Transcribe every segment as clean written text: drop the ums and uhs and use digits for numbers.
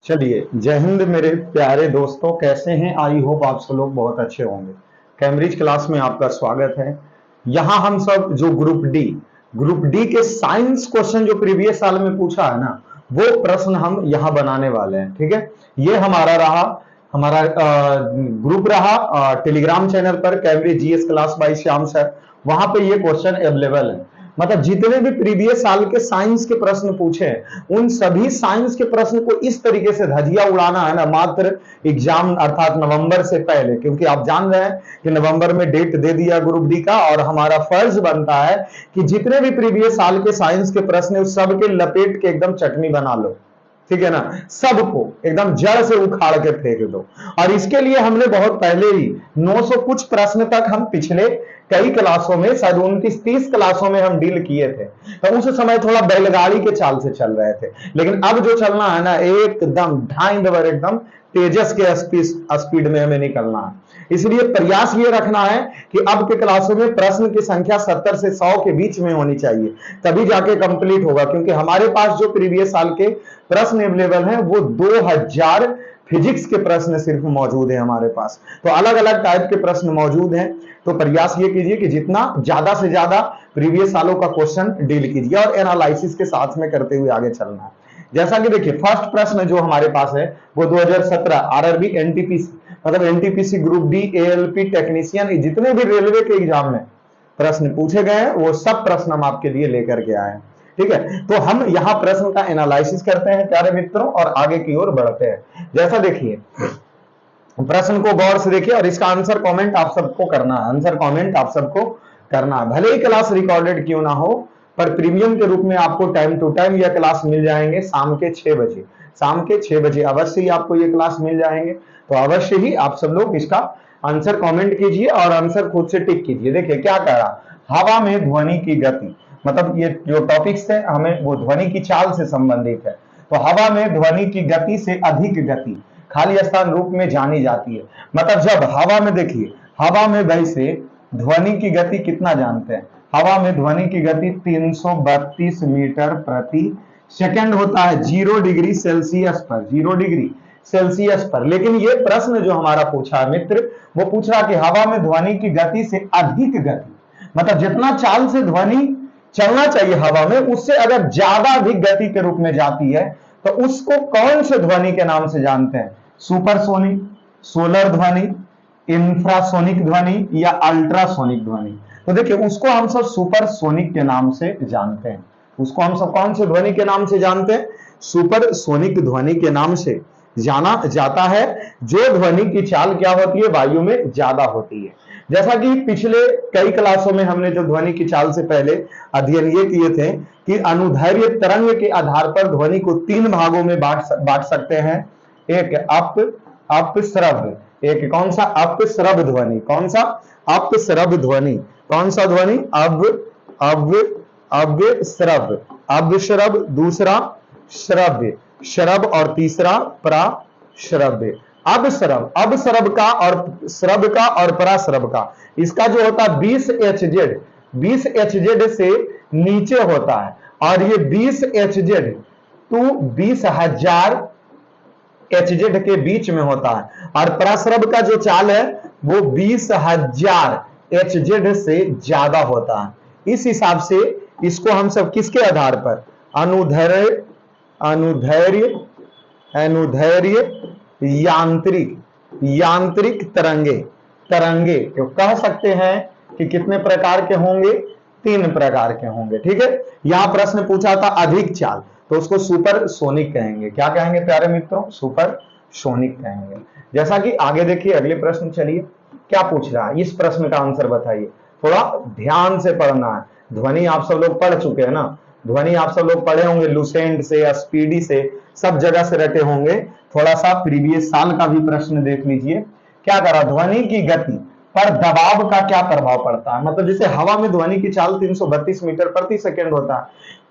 चलिए, जय हिंद मेरे प्यारे दोस्तों, कैसे हैं? आई होप आप सब लोग बहुत अच्छे होंगे। कैम्ब्रिज क्लास में आपका स्वागत है। यहाँ हम सब जो ग्रुप डी के साइंस क्वेश्चन जो प्रीवियस साल में पूछा है ना, वो प्रश्न हम यहाँ बनाने वाले हैं। ठीक है, ये हमारा ग्रुप रहा टेलीग्राम चैनल पर, Cambridge GS class by Shyam sir. वहां पे ये क्वेश्चन अवेलेबल है। मतलब जितने भी प्रीवियस साल के साइंस के प्रश्न पूछे हैं, उन सभी साइंस के प्रश्न को इस तरीके से धजिया उड़ाना है ना, मात्र एग्जाम अर्थात नवंबर से पहले, क्योंकि आप जान रहे हैं कि नवंबर में डेट दे दिया ग्रुप डी का, और हमारा फर्ज बनता है कि जितने भी प्रीवियस साल के साइंस के प्रश्न उस सब के लपेट के एकदम चटनी बना लो। ठीक है ना, सबको एकदम जड़ से उखाड़ के फेंक दो। और इसके लिए हमने बहुत पहले ही 900 कुछ प्रश्न तक हम पिछले कई क्लासों में, शायद 29-30 क्लासों में हम डील किए थे। तो उस समय थोड़ा बैलगाड़ी के चाल से चल रहे थे, लेकिन अब जो चलना है ना, एकदम ढाई दबर एकदम तेजस के स्पीड में हमें निकलना है। इसलिए प्रयास ये रखना है कि अब के क्लासों में प्रश्न की संख्या 70 से 100 के बीच में होनी चाहिए, तभी जाके कंप्लीट होगा। क्योंकि हमारे पास जो प्रीवियस साल के प्रश्न अवेलेबल हैं, वो 2000 फिजिक्स के प्रश्न सिर्फ मौजूद है हमारे पास। तो अलग अलग टाइप के प्रश्न मौजूद हैं। तो प्रयास ये कीजिए कि जितना ज्यादा से ज्यादा प्रीवियस सालों का क्वेश्चन डील कीजिए और एनालिसिस के साथ में करते हुए आगे चलना है। जैसा कि देखिए, फर्स्ट प्रश्न जो हमारे पास है वो 2017 आरआरबी एनटीपीसी, मतलब NTPC group D, ALP technician, जितने भी रेलवे के एग्जाम में प्रश्न पूछे गए हैं, वो सब प्रश्न हम आपके लिए लेकर के आए हैं। ठीक है, तो हम यहाँ प्रश्न का एनालिसिस करते हैं प्यारे मित्रों, और आगे की ओर बढ़ते हैं। जैसा देखिए, प्रश्न को गौर से देखिए और इसका आंसर कमेंट आप सबको करना है। आंसर कमेंट आप सबको करना है, भले ही क्लास रिकॉर्डेड क्यों ना हो, पर प्रीमियम के रूप में आपको टाइम टू टाइम यह क्लास मिल जाएंगे। शाम के 6 बजे, शाम के 6 बजे अवश्य ही आपको ये क्लास मिल जाएंगे। तो अवश्य ही आप सब लोग इसका आंसर कमेंट कीजिए और आंसर खुद से टिक कीजिए। देखिए क्या कह रहा, हवा में ध्वनि की गति, मतलब ये जो टॉपिक्स है हमें वो ध्वनि की चाल से संबंधित है। तो हवा में ध्वनि की गति से अधिक गति खाली स्थान रूप में जानी जाती है। मतलब जब हवा में, देखिए हवा में वैसे ध्वनि की गति कितना जानते हैं? हवा में ध्वनि की गति 332 मीटर प्रति सेकंड होता है, 0 डिग्री सेल्सियस पर, 0 डिग्री सेल्सियस पर। लेकिन ये प्रश्न जो हमारा पूछा है मित्र, वो पूछ रहा कि हवा में ध्वनि की गति से अधिक गति, मतलब जितना चाल से ध्वनि चलना चाहिए हवा में, उससे अगर ज्यादा अधिक गति के रूप में जाती है, तो उसको कौन से ध्वनि के नाम से जानते हैं? सुपरसोनिक, सोलर ध्वनि, इंफ्रासोनिक ध्वनि या अल्ट्रासोनिक ध्वनि। तो देखिए, उसको हम सब सुपरसोनिक के नाम से जानते हैं। उसको हम सब कौन से ध्वनि के नाम से जानते हैं? सुपरसोनिक ध्वनि के नाम से जाना जाता है। जो ध्वनि की चाल क्या होती है? वायु में ज्यादा होती है। जैसा कि पिछले कई क्लासों में हमने जो ध्वनि की चाल से पहले अध्ययन ये किए थे कि अनुदैर्घ्य तरंग के आधार पर ध्वनि को 3 भागों में बांट सकते हैं। एक अपस्रव, एक कौन सा? अपस्रव ध्वनि। कौन सा? अपस्रव ध्वनि। कौन सा ध्वनि? अवस्रव, अवस्रव, दूसरा श्रव्य, श्रव, और तीसरा प्राश्रव्य। अवस्रव, अवस्रव का और श्रव का और पराश्रव का, इसका जो होता है 20 एचजेड, 20 एचजेड से नीचे होता है। और ये 20 एचजेड टू 20,000 एचजेड के बीच में होता है। और पराश्रव का जो चाल है वो 20,000 एचजेड से ज्यादा होता है। इस हिसाब से इसको हम सब किसके आधार पर? अनुदैर्घ्य, अनुदैर्घ्य, अनुदैर्घ्य यांत्रिक, यांत्रिक तरंगे, तरंगे तो कह सकते हैं कि कितने प्रकार के होंगे? 3 प्रकार के होंगे। ठीक है, यहां प्रश्न पूछा था अधिक चाल, तो उसको सुपर सोनिक कहेंगे। क्या कहेंगे प्यारे मित्रों? सुपर सोनिक कहेंगे। जैसा कि आगे देखिए, अगले प्रश्न चलिए क्या पूछ रहा है, इस प्रश्न का आंसर बताइए। थोड़ा ध्यान से पढ़ना है। ध्वनि आप सब लोग पढ़ चुके हैं ना, ध्वनि आप सब लोग पढ़े होंगे, लुसेंट से, स्पीडी से, सब जगह से रटे होंगे। थोड़ा सा प्रीवियस साल का भी प्रश्न देख लीजिए। क्या करा, ध्वनि की गति पर दबाव का क्या प्रभाव पड़ता है? मतलब जैसे हवा में ध्वनि की चाल 332 मीटर प्रति सेकंड होता है,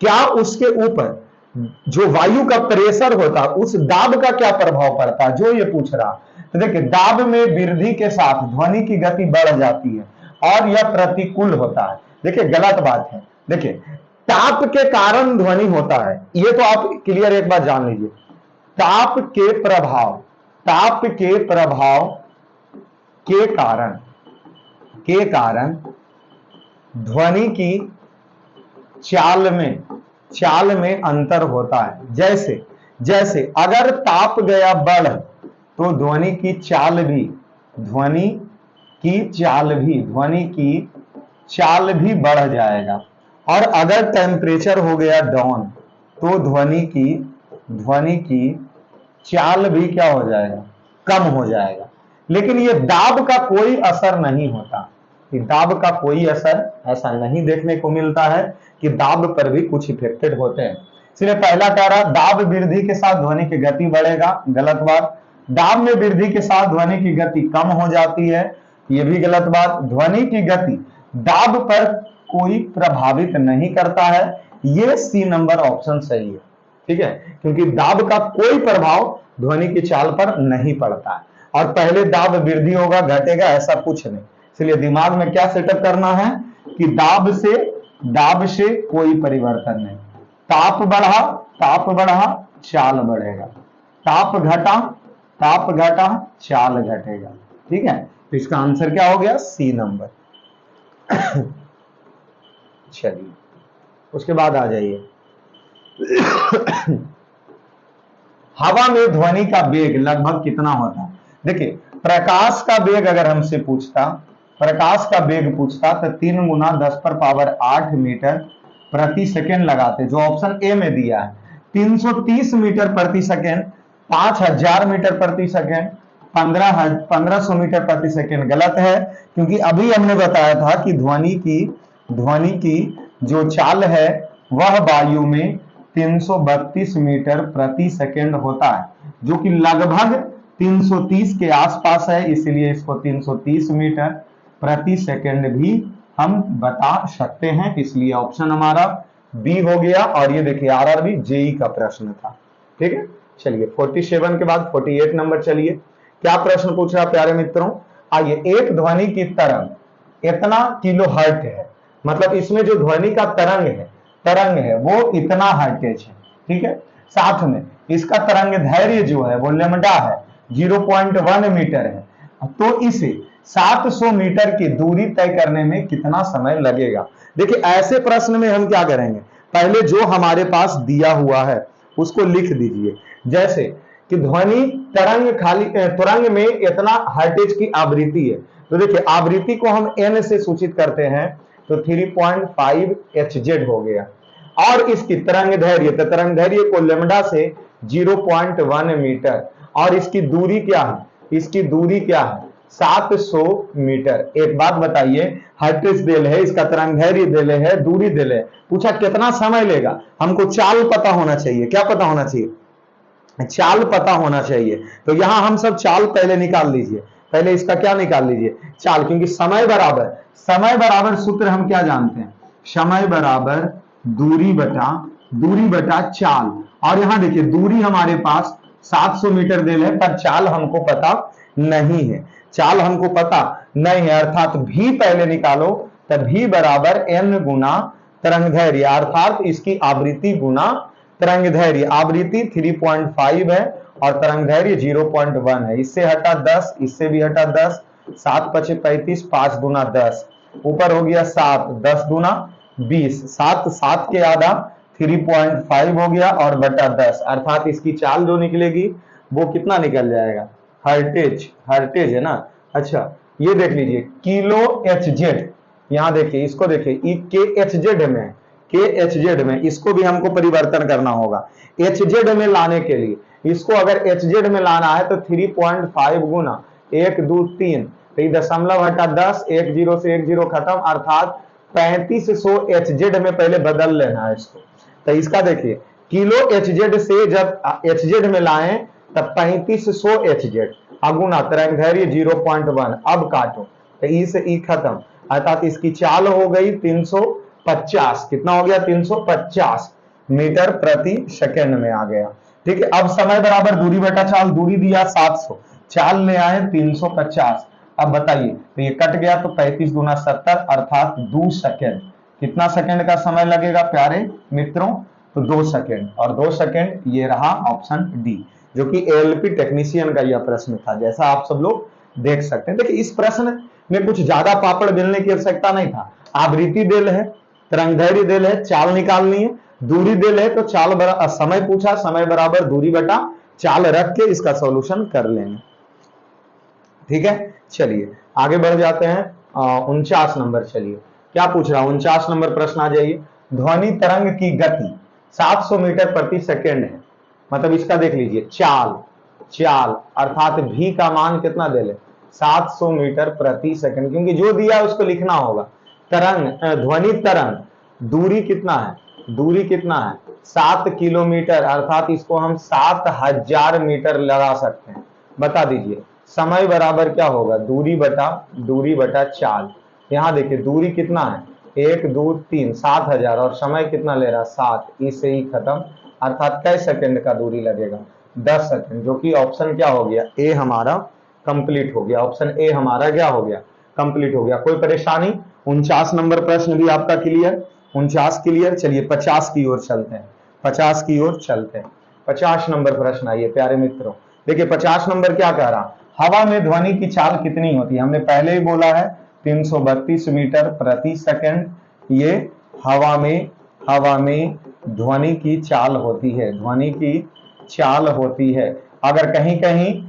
क्या उसके ऊपर जो वायु का प्रेशर होता है, उस दाब का क्या प्रभाव पड़ता है, जो ये पूछ रहा। तो देखिए, दाब में वृद्धि के साथ ध्वनि की गति बढ़ जाती है और यह प्रतिकूल होता है। देखिए गलत बात है। देखिए, ताप के कारण ध्वनि होता है, ये तो आप क्लियर एक बात जान लीजिए। ताप के प्रभाव के कारण ध्वनि की चाल में अंतर होता है। जैसे अगर ताप गया बढ़ तो ध्वनि की चाल भी बढ़ जाएगा, और अगर टेम्परेचर हो गया डाउन तो ध्वनि की चाल भी क्या हो जाएगा, कम हो जाएगा। लेकिन ये दाब का कोई असर नहीं होता, कि दाब का कोई असर ऐसा नहीं देखने को मिलता है कि दाब पर भी कुछ इफेक्टेड होते हैं। इसलिए पहला कह रहा दाब वृद्धि के साथ ध्वनि की गति बढ़ेगा, गलत बात। दाब में वृद्धि के साथ ध्वनि की गति कम हो जाती है, ये भी गलत बात। ध्वनि की गति दाब पर कोई प्रभावित नहीं करता है, ये सी नंबर ऑप्शन सही है, ठीक है, क्योंकि दाब का कोई प्रभाव ध्वनि की चाल पर नहीं पड़ता है। और पहले दाब वृद्धि होगा घटेगा ऐसा कुछ नहीं, इसलिए दिमाग में क्या सेटअप करना है कि दाब से कोई परिवर्तन नहीं। ताप बढ़ा चाल बढ़ेगा, ताप घटा चाल घटेगा, ठीक है। तो इसका आंसर क्या हो गया, सी नंबर। चलिए उसके बाद आ जाइए। हवा में ध्वनि का वेग लगभग कितना होता है। देखिए प्रकाश का वेग अगर हमसे पूछता तो 3 गुना 10⁸ मीटर प्रति सेकेंड लगाते, जो ऑप्शन ए में दिया है। 330 मीटर प्रति सेकेंड, 5000 मीटर प्रति सेकेंड, 1500 मीटर प्रति सेकेंड गलत है, क्योंकि अभी हमने बताया था कि ध्वनि की जो चाल है वह वायु में 332 मीटर प्रति सेकेंड होता है, जो कि लगभग 330 के आसपास है, इसलिए इसको 330 मीटर प्रति सेकेंड भी हम बता सकते हैं, इसलिए ऑप्शन हमारा बी हो गया। और ये देखिए आरआरबी जेई का प्रश्न था, ठीक है। चलिए 47 के बाद 48 नंबर, चलिए क्या प्रश्न पूछ रहा प्यारे मित्रों। आइए, एक ध्वनि की तरंग इतना किलो हर्ट है, मतलब इसमें जो ध्वनि का तरंग है वो इतना हर्टेज है, ठीक है। साथ में इसका तरंग दैर्घ्य जो है वो लेमडा है, 0.1 मीटर है, तो इसे 700 मीटर की दूरी तय करने में कितना समय लगेगा। देखिए ऐसे प्रश्न में हम क्या करेंगे, पहले जो हमारे पास दिया हुआ है उसको लिख दीजिए। जैसे कि ध्वनि तरंग में इतना हर्टेज की आवृत्ति है, तो देखिए आवृत्ति को हम n से सूचित करते हैं, तो 3.5 hz हो गया। और इसकी तरंग दैर्घ्य को लेमडा से 0.1 मीटर, और इसकी दूरी क्या है 700 मीटर। एक बात बताइए, हर्टेज देल है, इसका तरंग दैर्घ्य देले है, दूरी देले है, पूछा कितना समय लेगा। हमको चाल पता होना चाहिए, क्या पता होना चाहिए, चाल पता होना चाहिए। तो यहां हम सब चाल पहले निकाल लीजिए, पहले इसका क्या निकाल लीजिए, चाल, क्योंकि समय बराबर सूत्र हम क्या जानते हैं, समय बराबर दूरी बटा चाल। और यहां देखिए दूरी हमारे पास 700 मीटर दे है, पर चाल हमको पता नहीं है, अर्थात भी पहले निकालो, तब भी बराबर n गुना तरंग दैर्घ्य, अर्थात इसकी आवृत्ति गुना तरंग दैर्घ्य। आवृत्ति 3.5 है और तरंग दैर्घ्य 0.1 है, इससे हटा 10, इससे भी हटा 10, 7 × 5 = 35, 5 गुना 10, ऊपर हो गया 7, 10 दूना 20, 7 के आधा 3.5 हो गया और बटा 10, अर्थात इसकी चाल जो निकलेगी वो कितना निकल जाएगा, हर्टेज है ना। अच्छा ये देख लीजिए किलो एचजेड, यहां देखिए इसको देखिए के एचजेड में इसको भी हमको परिवर्तन करना होगा। एचजेड में लाने के लिए इसको अगर एचजेड में लाना है तो 3.5 गुना 1 2 3, तो ये दशमलव हटा 10, 1 0 से 1 0 खत्म, अर्थात 3500 एचजेड में पहले बदल लेना है इसको। तो इसका देखिए किलो एचजेड से जब एचजेड में लाएं तब 3500 एचजेड अगुना तरंग दैर्घ्य 0.1, अब काटो तो ई से ई खत्म, अर्थात इसकी चाल हो गई 350, कितना हो गया 350 मीटर प्रति सेकेंड में आ गया, ठीक है। अब समय बराबर दूरी बटा चाल, दूरी दिया 700, चाल ले आए 350, अब बताइए तो ये कट गया तो 35 गुना 70, अर्थात 2 सेकेंड। कितना सेकेंड का समय लगेगा प्यारे मित्रों, तो 2 सेकेंड, और 2 सेकेंड ये रहा ऑप्शन डी। जो कि एएलपी टेक्नीशियन का यह प्रश्न था, जैसा आप सब लोग देख सकते हैं। देखिए इस प्रश्न में कुछ ज्यादा पापड़ बेलने की आवश्यकता नहीं था। आवृत्ति देल है, तरंगदैर्घ्य देल है, चाल निकालनी है, दूरी देल है तो समय पूछा, समय बराबर दूरी बटा चाल रख के इसका सॉल्यूशन कर लेंगे। ठीक है, चलिए आगे बढ़ जाते हैं। 49 नंबर, चलिए क्या पूछ रहा है 49 नंबर प्रश्न आ जाइए। ध्वनि तरंग की गति 700 मीटर प्रति सेकेंड है, मतलब इसका देख लीजिए चाल, चाल अर्थात v का मान कितना दे ले 700 मीटर प्रति सेकंड, क्योंकि जो दिया है उसको लिखना होगा। तरंग ध्वनि तरंग दूरी कितना है, दूरी कितना है 7 किलोमीटर, अर्थात इसको हम 7000 मीटर लगा सकते हैं। बता दीजिए समय बराबर क्या होगा, दूरी बटा चाल। यहां देखिए दूरी कितना है 1 2 3 7000 और समय कितना ले रहा 7, इससे ही खत्म। अर्थात कै सेकंड का दूरी लगेगा 10 सेकंड, जो कि ऑप्शन क्या हो गया ए हमारा कंप्लीट हो गया। ऑप्शन ए हमारा क्या हो गया कंप्लीट हो गया। कोई परेशानी? 49 नंबर प्रश्न भी आपका क्लियर, 49 क्लियर। चलिए 50 की ओर चलते हैं, 50 की ओर चलते हैं। 50 नंबर प्रश्न आइए प्यारे मित्रों। देखिए 50 नंबर क्या कह रहा, हवा में ध्वनि की चाल कितनी होती है। हमने पहले ही बोला है 332 मीटर प्रति सेकंड, ये हवा में ध्वनि की चाल होती है, ध्वनि की चाल होती है। अगर कहीं कहीं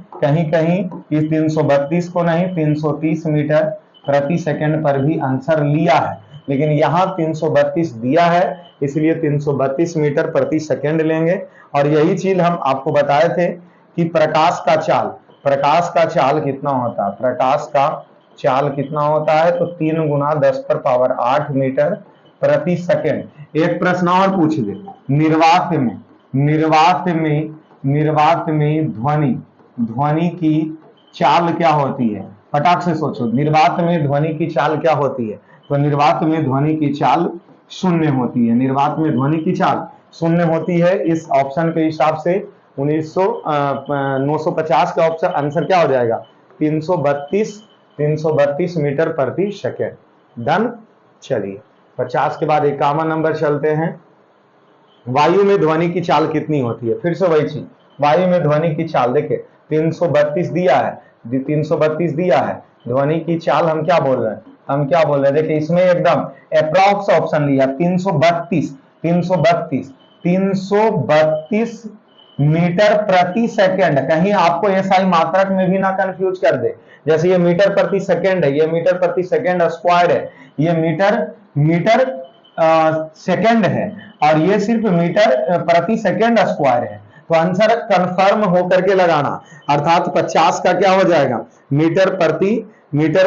इस 332 को नहीं 330 मीटर प्रति सेकंड पर भी आंसर लिया है, लेकिन यहाँ 332 दिया है इसलिए 332 मीटर प्रति सेकंड लेंगे। और यही चीज हम आपको बताए थे कि प्रकाश का चाल कितना होता है, प्रकाश का चाल कितना होता है तो 3 गुना 10 पर पावर 8 मीटर प्रति सेकंड। एक प्रश्न और पूछ ले, निर्वात में ध्वनि की चाल क्या होती है। फटाक से सोचो, निर्वात में ध्वनि की चाल क्या होती है, तो निर्वात में ध्वनि की चाल शून्य होती है। निर्वात में ध्वनि की चाल शून्य होती है। इस ऑप्शन के हिसाब से 950 का ऑप्शन आंसर क्या हो जाएगा 332 मीटर प्रति सेकेंड। डन। चलिए 50 के बाद 51 नंबर चलते हैं। वायु में ध्वनि की चाल कितनी होती है, फिर से वही चीज, वायु में ध्वनि की चाल देखिए 332 दिया है, 332 दिया है। ध्वनि की चाल हम क्या बोल रहे हैं, देखिए इसमें एकदम अप्रॉक्स ऑप्शन लिया 332 मीटर प्रति सेकंड। कहीं आपको एसआई मात्रक में भी ना कंफ्यूज कर दे, जैसे ये मीटर प्रति सेकंड है, ये मीटर प्रति सेकंड स्क्वायर है, ये मीटर सेकंड है और ये सिर्फ मीटर प्रति सेकंड स्क्वायर है। तो आंसर कंफर्म होकर के लगाना, अर्थात 50 का क्या हो जाएगा मीटर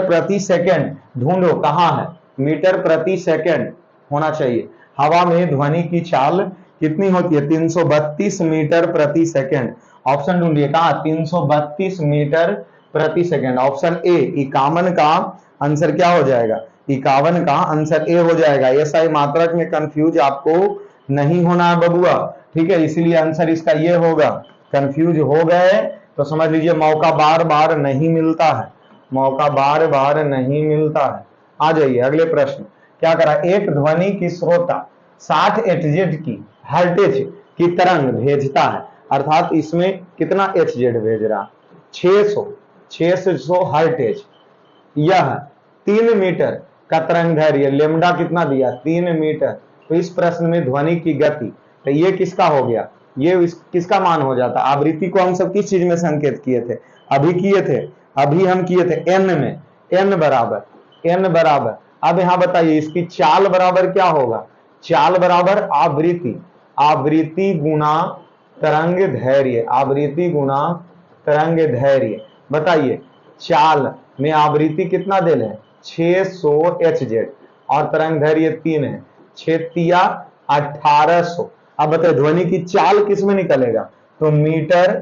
प्रति सेकंड। ढूंढो कहां है, मीटर प्रति सेकंड होना चाहिए। हवा में ध्वनि की चाल कितनी होती है 332 मीटर प्रति सेकंड। ऑप्शन ढूंढिए कहां 332 मीटर प्रति सेकंड। ऑप्शन ए 51 का आंसर क्या हो जाएगा, 51 का आंसर ए हो जाएगा। ऐसा ही मात्रक में कंफ्यूज आपको नहीं होना है बबुआ, ठीक है, इसीलिए आंसर इसका ये होगा। कंफ्यूज हो गए तो समझ लीजिए मौका बार बार नहीं मिलता है, मौका बार बार नहीं मिलता है। आ जाइए अगले प्रश्न। क्या करा, एक ध्वनि की श्रोता 60 एचजेड की हर्टेज की तरंग भेजता है, अर्थात इसमें कितना एचजेड भेज रहा 600 हर्टेज। यह 3 मीटर का तरंगदैर्घ्य लेमडा कितना दिया 3 मीटर। तो इस प्रश्न में ध्वनि की गति, तो ये किसका हो गया, ये किसका मान हो जाता। आवृत्ति को हम सब किस चीज में संकेत किए थे, अभी हम किए थे एन में, एन बराबर। अब यहां बताइए इसकी चाल बराबर क्या होगा, चाल बराबर आवृत्ति गुना तरंग धैर्य। बताइए चाल में आवृत्ति कितना देना है 600 एचजेड और तरंग धैर्य 3 है, 6 1800। अब बताइए ध्वनि की चाल किसमें निकलेगा, तो मीटर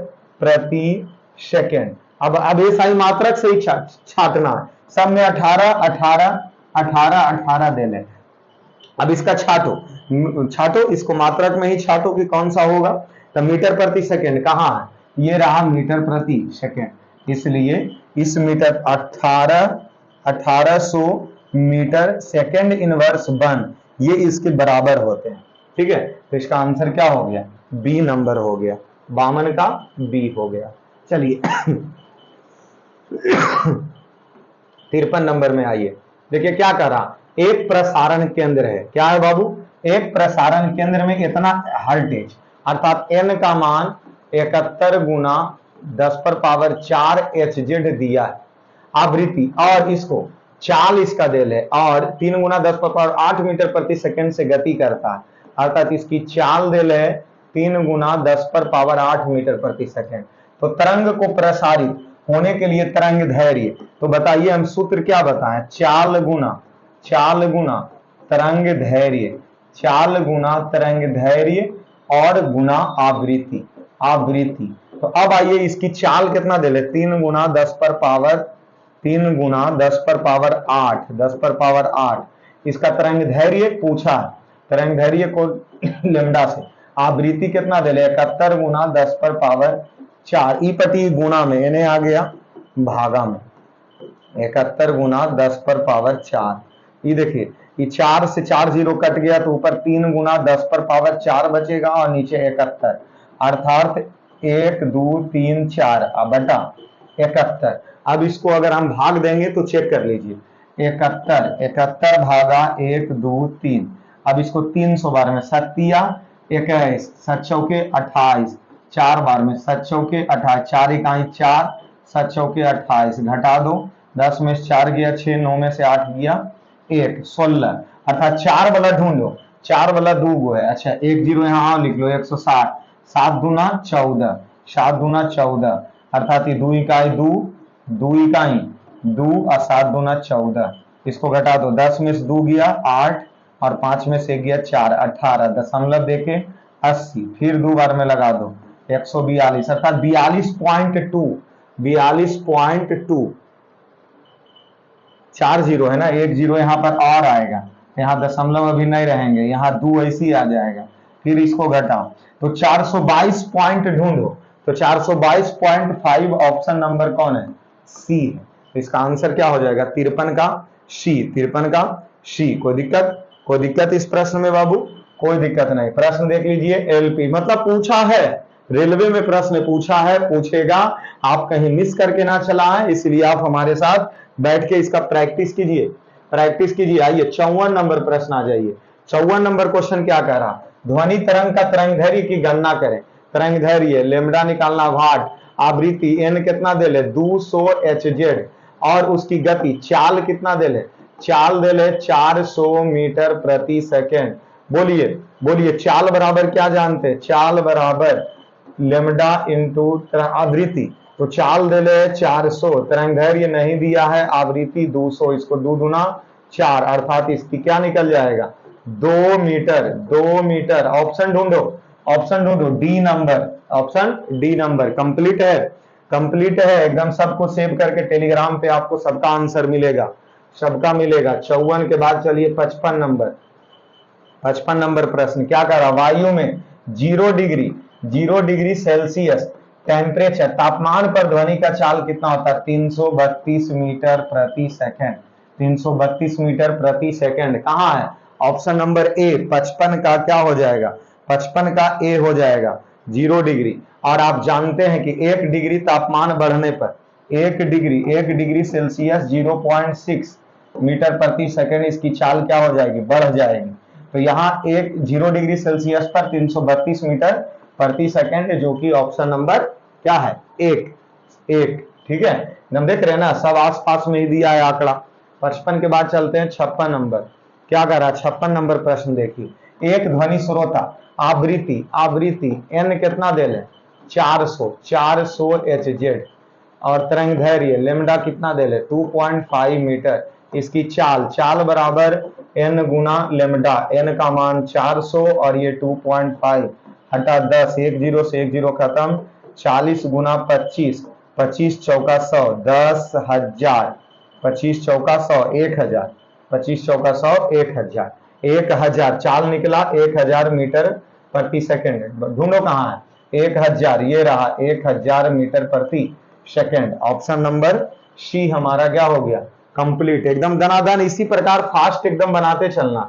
प्रति सेकेंड। अब ये सही मात्रक से ही छाटना है, सब में 18 दे लें। अब इसका छाटो इसको मात्रक में ही छाटो कि कौन सा होगा, तो मीटर प्रति सेकेंड कहां है, ये रहा मीटर प्रति सेकेंड, इसलिए इस मीटर 1800 मीटर सेकेंड इनवर्स 1 ये इसके बराबर होते हैं। ठीक है, तो इसका आंसर क्या हो गया बी नंबर हो गया। 52 का बी हो गया। चलिए 53 नंबर में आइए, देखिए क्या कर रहा, एक प्रसारण केंद्र है, क्या है बाबू, एक प्रसारण केंद्र में इतना हर्टेज, अर्थात एन का मान 71 गुना 10⁴ एच जेड दिया है आवृत्ति, और इसको चाल इसका दिल है, और 3 गुना 10⁸ मीटर प्रति सेकंड से गति करता है, अर्थात इसकी चाल दिल है 3 गुना 10⁸ मीटर प्रति सेकंड। तो तरंग को प्रसारित होने के लिए तरंग धैर्य, तो बताइए हम सूत्र क्या बताएं, चाल गुना तरंग धैर्य, चाल गुना तरंग धैर्य और गुना आवृत्ति, आवृत्ति। तो अब आइए इसकी चाल कितना दे ले, 3 गुना 10⁸ इसका तरंग धैर्य पूछा है, तरंग धैर्य को लेमडा से, आवृत्ति कितना दे ले 71 गुना 10⁴ ई पटी गुना में, इन्हें आ गया भागा में, 71 गुना 10⁴, ये देखिए ये 4 से 4 जीरो कट गया तो ऊपर 3 गुना 10⁴ बचेगा और नीचे 71, अर्थात 1 2 3 4 बटा 71। अब इसको अगर हम भाग देंगे तो चेक कर लीजिए, 71 भागा 1 2 3, अब इसको 300 बार में, 7 तिया 21, 7 चौके 28, 4 बार में, 7 चौके 28, 4 इकाई 4, 7 चौके 28, घटा दो, 10 में से 4 गया 6, 9 में से 8 गया 1, 16, अर्थात 4 वाला ढूंढो, 4 वाला 2 गो है, अच्छा 1 जीरो यहाँ लिख लो 160, 7 दूना 14, 7 दूना 14, अर्थात ये 2 इकाई 2, 2 इकाई 2 और 7 दूना 14, इसको घटा दो, 10 में से 2 गया 8 और 5 में से गया 4, 18, दशमलव देके 80, फिर 2 बार में लगा दो 142, अर्थात 42.2, 4 जीरो है ना, 1 जीरो यहाँ पर और आएगा, यहाँ दशमलव अभी नहीं रहेंगे, यहाँ 2 ऐसे ही आ जाएगा, फिर इसको घटाओ तो 422 पॉइंट ढूंढो, तो 422.5 ऑप्शन नंबर कौन है, सी है। तो इसका आंसर क्या हो जाएगा, 53 का सी, 53 का सी। कोई दिक्कत इस प्रश्न में बाबू, कोई दिक्कत नहीं। प्रश्न देख लीजिए, एलपी मतलब पूछा है, रेलवे में प्रश्न पूछा है, पूछेगा, आप कहीं मिस करके ना चला है, इसलिए आप हमारे साथ बैठ के इसका प्रैक्टिस कीजिए, प्रैक्टिस कीजिए। आइए 54 नंबर प्रश्न आ जाइए। 54 नंबर क्वेश्चन क्या कह रहा, ध्वनि तरंग का तरंग धैर्य की गणना करें, तरंग धैर्य लेमडा निकालना, वाट, आवृत्ति एन कितना दे ले 200 एचजेड, और उसकी गति चाल कितना दे ले, चाल दे ले 400 मीटर प्रति सेकेंड। बोलिए चाल बराबर क्या जानते हैं, चाल बराबर लेमडा इंटू आवृत्ति, तो चाल दे ले 400, तरंग धैर्य नहीं दिया है, आवृत्ति 200, इसको 2 दूना 4, अर्थात इसकी क्या निकल जाएगा 2 मीटर, 2 मीटर। ऑप्शन ढूंढो, D number, option D number complete है, कंप्लीट है एकदम। सबको सेव करके टेलीग्राम पे आपको सबका आंसर मिलेगा, सबका मिलेगा। 54 के बाद चलिए 55 नंबर, 55 नंबर प्रश्न क्या कर रहा, वायु में 0 डिग्री सेल्सियस टेम्परेचर, तापमान पर ध्वनि का चाल कितना होता है, 332 मीटर प्रति सेकंड, 332 मीटर प्रति सेकंड। कहाँ है, ऑप्शन नंबर ए, 55 का क्या हो जाएगा, 55 का ए हो जाएगा 0 डिग्री। और आप जानते हैं कि 1 डिग्री तापमान बढ़ने पर 1 डिग्री सेल्सियस 0.6 मीटर प्रति सेकंड, इसकी चाल क्या हो जाएगी, बढ़ जाएगी। तो यहाँ 0 डिग्री सेल्सियस पर 332 मीटर प्रति सेकंड, जो कि ऑप्शन नंबर क्या है, एक। ठीक है, हम देख रहे हैं ना, सब आसपास में ही दिया है आंकड़ा। 55 के बाद चलते हैं 56 नंबर, क्या कर रहा है 56 नंबर प्रश्न देखिए, एक ध्वनि श्रोता आवृत्ति एन कितना दे ले 400 एचजेड, और तरंग धैर्य लेमडा कितना दे ले 2.5 मीटर, इसकी चाल बराबर एन गुना लेमडा, एन का मान 400 और ये 2.5, हटा 10, 1 जीरो से 1 जीरो खत्म, 40 गुना 25, 25 चौका 100, 10,000, 25 चौका 100, 1000, 25 चौका 100, 1000, 1000 चाल निकला 1000 मीटर प्रति सेकंड। ढूंढो कहाँ है 1000, ये रहा 1000 मीटर प्रति सेकंड। ऑप्शन नंबर सी हमारा क्या हो गया, कंप्लीट, एकदम दनादन। इसी प्रकार फास्ट एकदम बनाते चलना,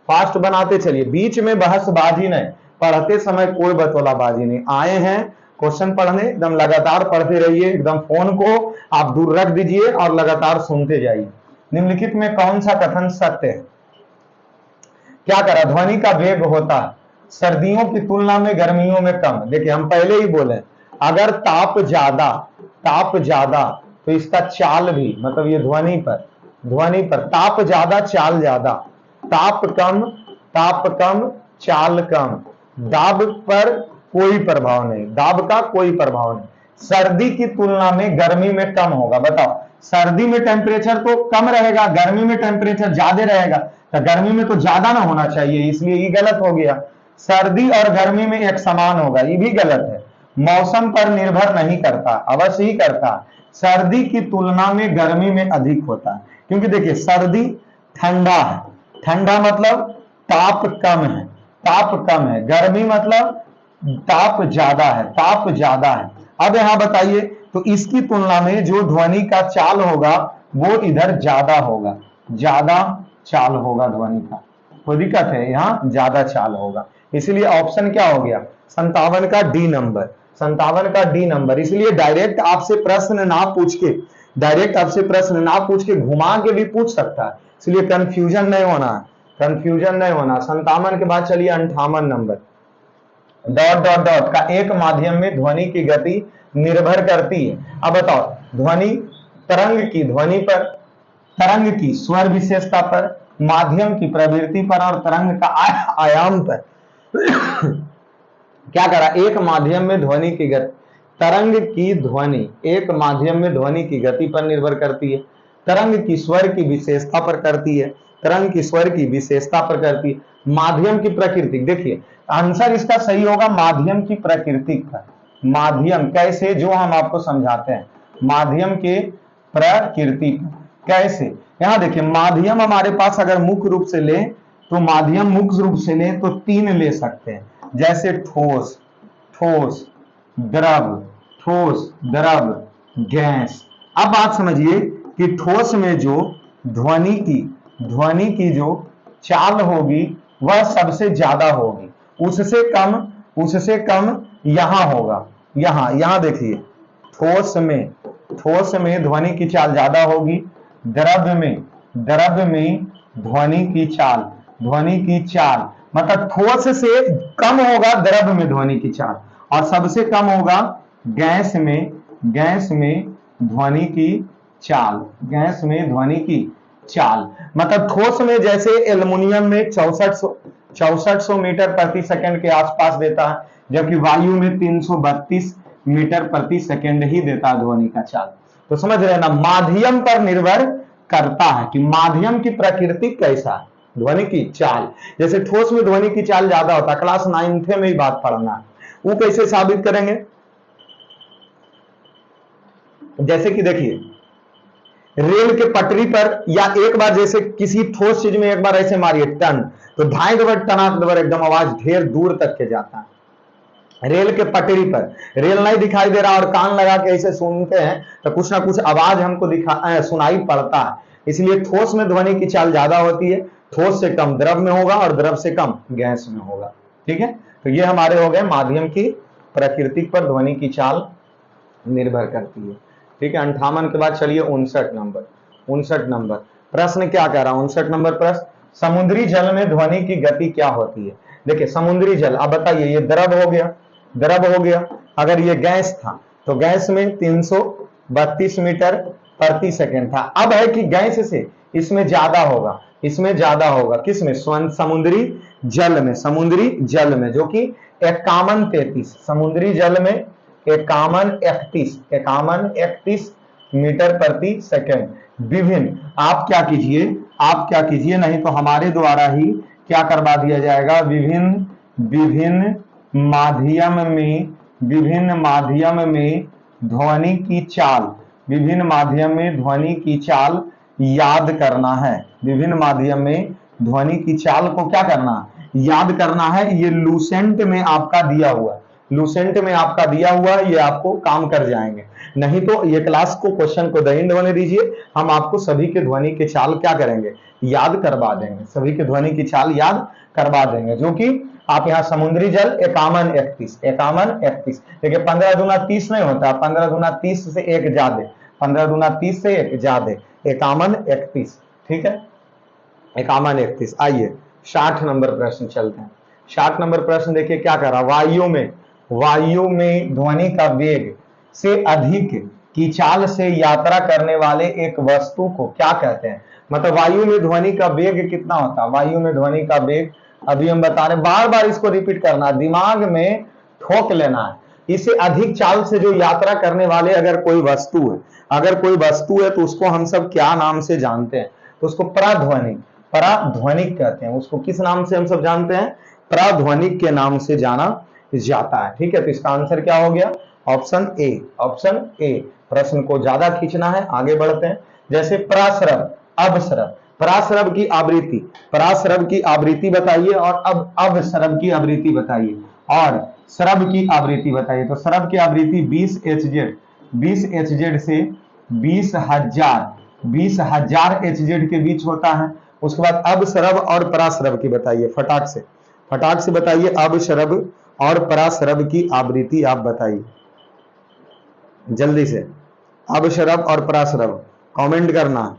फास्ट बनाते चलिए, बीच में बहसबाजी नहीं, पढ़ते समय कोई बतौलाबाजी नहीं। आए हैं क्वेश्चन पढ़ने एकदम लगातार पढ़ते रहिए, एकदम फोन को आप दूर रख दीजिए और लगातार सुनते जाइए। निम्नलिखित में कौन सा कथन सत्य है? क्या करा, ध्वनि का वेग होता है सर्दियों की तुलना में गर्मियों में कम। देखिए हम पहले ही बोले, अगर ताप ज्यादा तो इसका चाल भी, मतलब ये ध्वनि पर ताप ज्यादा चाल ज्यादा, ताप कम चाल कम, दाब पर कोई प्रभाव नहीं, दाब का कोई प्रभाव नहीं। सर्दी की तुलना में गर्मी में कम होगा। बताओ, सर्दी में टेम्परेचर तो कम रहेगा, गर्मी में टेम्परेचर ज्यादा रहेगा, तो गर्मी में तो ज्यादा ना होना चाहिए, इसलिए ये गलत हो गया। सर्दी और गर्मी में एक समान होगा, ये भी गलत है। मौसम पर निर्भर नहीं करता, अवश्य ही करता। सर्दी की तुलना में गर्मी में अधिक होता है, क्योंकि देखिए सर्दी ठंडा है, ठंडा मतलब ताप कम है, गर्मी मतलब ताप ज्यादा है। अब यहां बताइए, तो इसकी तुलना में जो ध्वनि का चाल होगा वो इधर ज्यादा होगा, ज्यादा चाल होगा ध्वनि का, कोई दिक्कत है? यहां ज्यादा चाल होगा, इसलिए ऑप्शन क्या हो गया? 57 का डी नंबर, 57 का डी नंबर। इसलिए डायरेक्ट आपसे प्रश्न ना पूछ के घुमा के भी पूछ सकता है, इसलिए कंफ्यूजन नहीं होना। 57 के बाद चलिए 58 नंबर। डॉट डॉट डॉट का एक माध्यम में ध्वनि की गति निर्भर करती है। अब बताओ, तरंग की स्वर विशेषता पर, माध्यम की प्रवृत्ति पर और तरंग का आयाम पर क्या करा? एक माध्यम में ध्वनि की गति, तरंग की ध्वनि एक माध्यम में ध्वनि की गति पर निर्भर करती है, तरंग की स्वर की विशेषता पर करती है, माध्यम की प्रकृति। देखिए आंसर इसका सही होगा माध्यम की प्रकृति पर। माध्यम कैसे, जो हम आपको समझाते हैं, माध्यम के प्रकृति कैसे। यहां देखिए माध्यम हमारे पास अगर मुख्य रूप से ले तो तीन ले सकते हैं, जैसे ठोस, द्रव, गैस। अब बात समझिए कि ठोस में जो ध्वनि की जो चाल होगी वह सबसे ज्यादा होगी, उससे कम यहां होगा। यहां देखिए, ठोस में ध्वनि की चाल ज्यादा होगी, द्रव्य में ध्वनि की चाल मतलब ठोस से कम होगा द्रव्य में ध्वनि की चाल, और सबसे कम होगा गैस में ध्वनि की चाल। मतलब ठोस में जैसे एल्युमिनियम में 6400 मीटर प्रति सेकंड के आसपास देता है, जबकि वायु में 332 मीटर प्रति सेकंड ही देता है ध्वनि का चाल। तो समझ रहे हैं ना, माध्यम पर निर्भर करता है कि माध्यम की प्रकृति कैसा है, ध्वनि की चाल। जैसे ठोस में ध्वनि की चाल ज्यादा होता है, क्लास 9th में ही बात पढ़ना है, वो कैसे साबित करेंगे? जैसे कि देखिए रेल के पटरी पर, या एक बार जैसे किसी ठोस चीज में एक बार ऐसे मारिए टन, तो ढाई दबर टनाक दबर एकदम आवाज ढेर दूर तक के जाता है। रेल के पटरी पर रेल नहीं दिखाई दे रहा और कान लगा के ऐसे सुनते हैं तो कुछ ना कुछ आवाज हमको सुनाई पड़ता है, इसलिए ठोस में ध्वनि की चाल ज्यादा होती है, ठोस से कम द्रव में होगा और द्रव से कम गैस में होगा। ठीक है, तो ये हमारे हो गए माध्यम की प्रकृति पर ध्वनि की चाल निर्भर करती है। ठीक है, 58 के बाद चलिए 59 नंबर प्रश्न क्या कह रहा है? 59 नंबर प्रश्न, समुद्री जल में ध्वनि की गति क्या होती है? देखिए समुद्री जल, अब बताइए ये द्रव हो गया, अगर ये गैस था तो गैस में 332 मीटर प्रति सेकंड था। अब है कि गैस से इसमें ज्यादा होगा, किसमें? समुद्री जल में जो कि 5133, समुद्री जल में 5131 मीटर प्रति सेकंड। विभिन्न, आप क्या कीजिए नहीं तो हमारे द्वारा ही क्या करवा दिया जाएगा, विभिन्न माध्यम में ध्वनि की चाल, याद करना है। विभिन्न माध्यम में ध्वनि की चाल को क्या करना है? याद करना है। ये लूसेंट में आपका दिया हुआ, ये आपको काम कर जाएंगे। नहीं तो ये क्लास को क्वेश्चन को द एंड होने दीजिए, हम आपको सभी के ध्वनि के चाल क्या करेंगे, याद करवा देंगे, सभी के ध्वनि की चाल याद करवा देंगे। जो कि आप यहाँ समुद्री जल 51 31 51 31, देखिए 15 दूना 30 नहीं होता, 15 दूना 30 से एक ज्यादा, 15 दूना 30 से एक ज्यादा, 51 31, ठीक है, 51 31। आइए 60 नंबर प्रश्न चलते हैं। 60 नंबर प्रश्न देखिए क्या करा, वायु में ध्वनि का वेग से अधिक की चाल से यात्रा करने वाले एक वस्तु को क्या कहते हैं। मतलब वायु में ध्वनि का वेग कितना होता है, वायु में ध्वनि का वेग अभी हम बता रहे, बार बार इसको रिपीट करना, दिमाग में ठोक लेना है। इससे अधिक चाल से जो यात्रा करने वाले अगर कोई वस्तु है, अगर कोई वस्तु है तो उसको हम सब क्या नाम से जानते हैं, तो उसको पराध्वनिक, पराध्वनिक कहते हैं। उसको किस नाम से हम सब जानते हैं, पराध्वनिक के नाम से जाना जाता है। ठीक है, तो इसका आंसर क्या हो गया, ऑप्शन ए, ऑप्शन ए। प्रश्न को ज्यादा खींचना है, आगे बढ़ते हैं। जैसे पराश्रव, अवश्रव, पराश्रव की आवृत्ति, पराश्रव की आवृत्ति बताइए, और अब अवश्रव की आवृत्ति बताइए, और श्रव की आवृत्ति बताइए। तो श्रव की आवृत्ति 20 एचजेड, 20 एचजेड से 20,000 एचजेड के बीच होता है। उसके बाद अवश्रव और पराश्रव की बताइए, फटाक से बताइए, अवश्रव और पराश्रव की आवृत्ति आप बताइए जल्दी से। अवश्रव और पराश्रव कमेंट करना।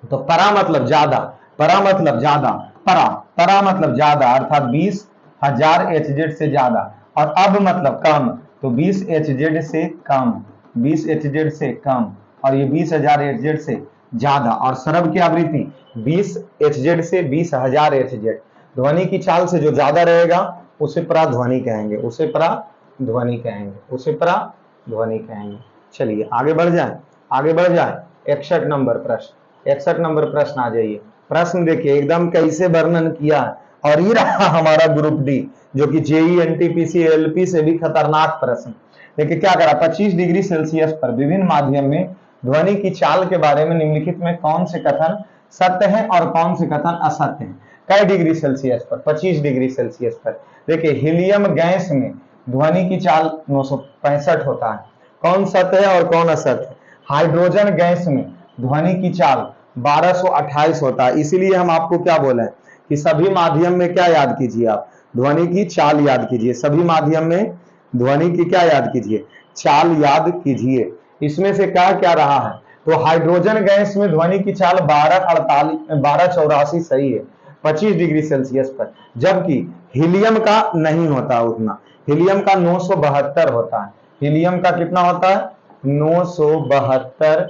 तो परा मतलब ज्यादा, परा मतलब ज्यादा, परा मतलब ज्यादा, अर्थात 20,000 एचजेड से ज्यादा, और अब मतलब कम, तो 20 एचजेड से कम, 20 एचजेड से कम, और ये 20,000 एचजेड से ज्यादा। और श्रव की आवृत्ति 20 एचजेड से 20,000 एचजेड। ध्वनि की चाल से जो ज्यादा रहेगा उसे पराध्वनि कहेंगे, उसे पराध्वनि कहेंगे, उसे पराध्वनि कहेंगे। चलिए आगे बढ़ जाए, आगे बढ़ जाए। 61 नंबर प्रश्न, 61 नंबर प्रश्न आ जाइए। प्रश्न देखिए एकदम कैसे वर्णन किया है, और ये रहा हमारा ग्रुप डी, जो कि जेई एनटीपीसी एलपी से भी खतरनाक प्रश्न। देखिए क्या करा, 25 डिग्री सेल्सियस पर विभिन्न माध्यम में ध्वनि की चाल के बारे में निम्नलिखित में कौन से कथन सत्य है और कौन से कथन असत्य है। कई डिग्री सेल्सियस पर, 25 डिग्री सेल्सियस पर। देखिए हीलियम गैस में ध्वनि की चाल 965 होता है, कौन सत्य है और कौन असत्य है। हाइड्रोजन गैस में ध्वनि की चाल 1228 होता है। इसीलिए हम आपको क्या बोले हैं कि सभी माध्यम में क्या याद कीजिए, आप ध्वनि की चाल याद कीजिए, सभी माध्यम में ध्वनि की क्या याद कीजिए, चाल याद कीजिए। इसमें से क्या क्या रहा है, तो हाइड्रोजन गैस में ध्वनि की चाल 1284 सही है 25 डिग्री सेल्सियस पर, जबकि हीलियम का नहीं होता उतना, हीलियम का 972 होता है। हीलियम का कितना होता है, 972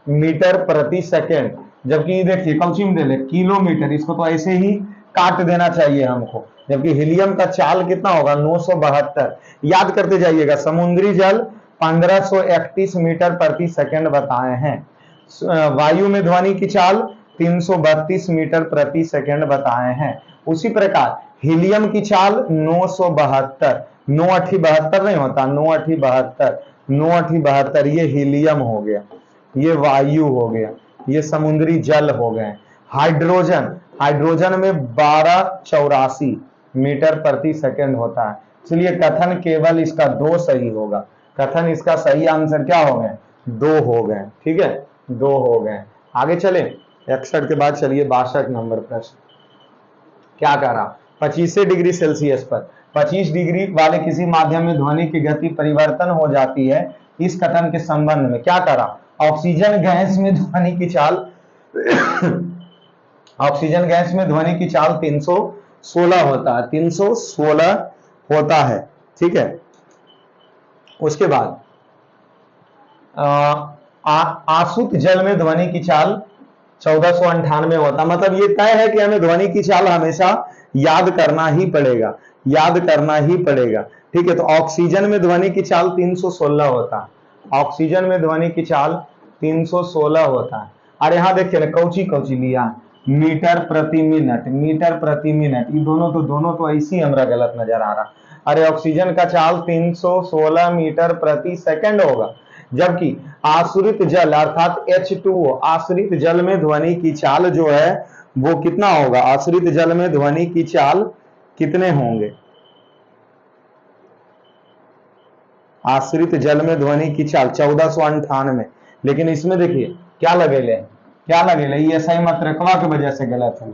मीटर प्रति सेकेंड, जबकि देखिए कौची में दे ले किलोमीटर, इसको तो ऐसे ही काट देना चाहिए हमको, जबकि हीलियम का चाल कितना होगा 972। याद करते जाइएगा। समुद्री जल 1531 मीटर प्रति सेकेंड बताए हैं। वायु में ध्वनि की चाल 332 मीटर प्रति सेकेंड बताए हैं। उसी प्रकार हीलियम की चाल 972, 9 नहीं होता, 9 ये हीलियम हो गया, ये वायु हो गया, ये समुद्री जल हो गए। हाइड्रोजन, हाइड्रोजन में 1284 मीटर प्रति सेकेंड होता है। इसलिए कथन केवल इसका 2 सही होगा, कथन इसका सही आंसर क्या हो गए, 2 हो गए। ठीक है, 2 हो गए। आगे चले 61 के बाद चलिए 62 नंबर प्रश्न। क्या कह रहा, 25 डिग्री सेल्सियस पर 25 डिग्री वाले किसी माध्यम में ध्वनि की गति परिवर्तन हो जाती है, इस कथन के संबंध में क्या करा। ऑक्सीजन गैस में ध्वनि की चाल ऑक्सीजन गैस में ध्वनि की चाल 316 होता है, 316 होता है। ठीक है, उसके बाद आसुत जल में ध्वनि की चाल 1498 होता। मतलब ये तय है कि हमें ध्वनि की चाल हमेशा याद करना ही पड़ेगा, याद करना ही पड़ेगा। ठीक है, तो ऑक्सीजन में ध्वनि की चाल 316 होता है, ऑक्सीजन में ध्वनि की चाल 316 होता है। और यहाँ देखिए ना कौची कौची लिया, मीटर प्रति मिनट, मीटर प्रति मिनट, ये दोनों तो ऐसी हमरा गलत नजर आ रहा। अरे ऑक्सीजन का चाल 316 मीटर प्रति सेकंड होगा, जबकि आश्रित जल अर्थात H2O, आश्रित जल में ध्वनि की चाल जो है वो कितना होगा, आश्रित जल में ध्वनि की चाल कितने होंगे, आश्रित जल में ध्वनि की चाल 1498। लेकिन इसमें देखिए क्या लगेले, क्या लगेले, ये सही मात्रकवा की वजह से गलत है।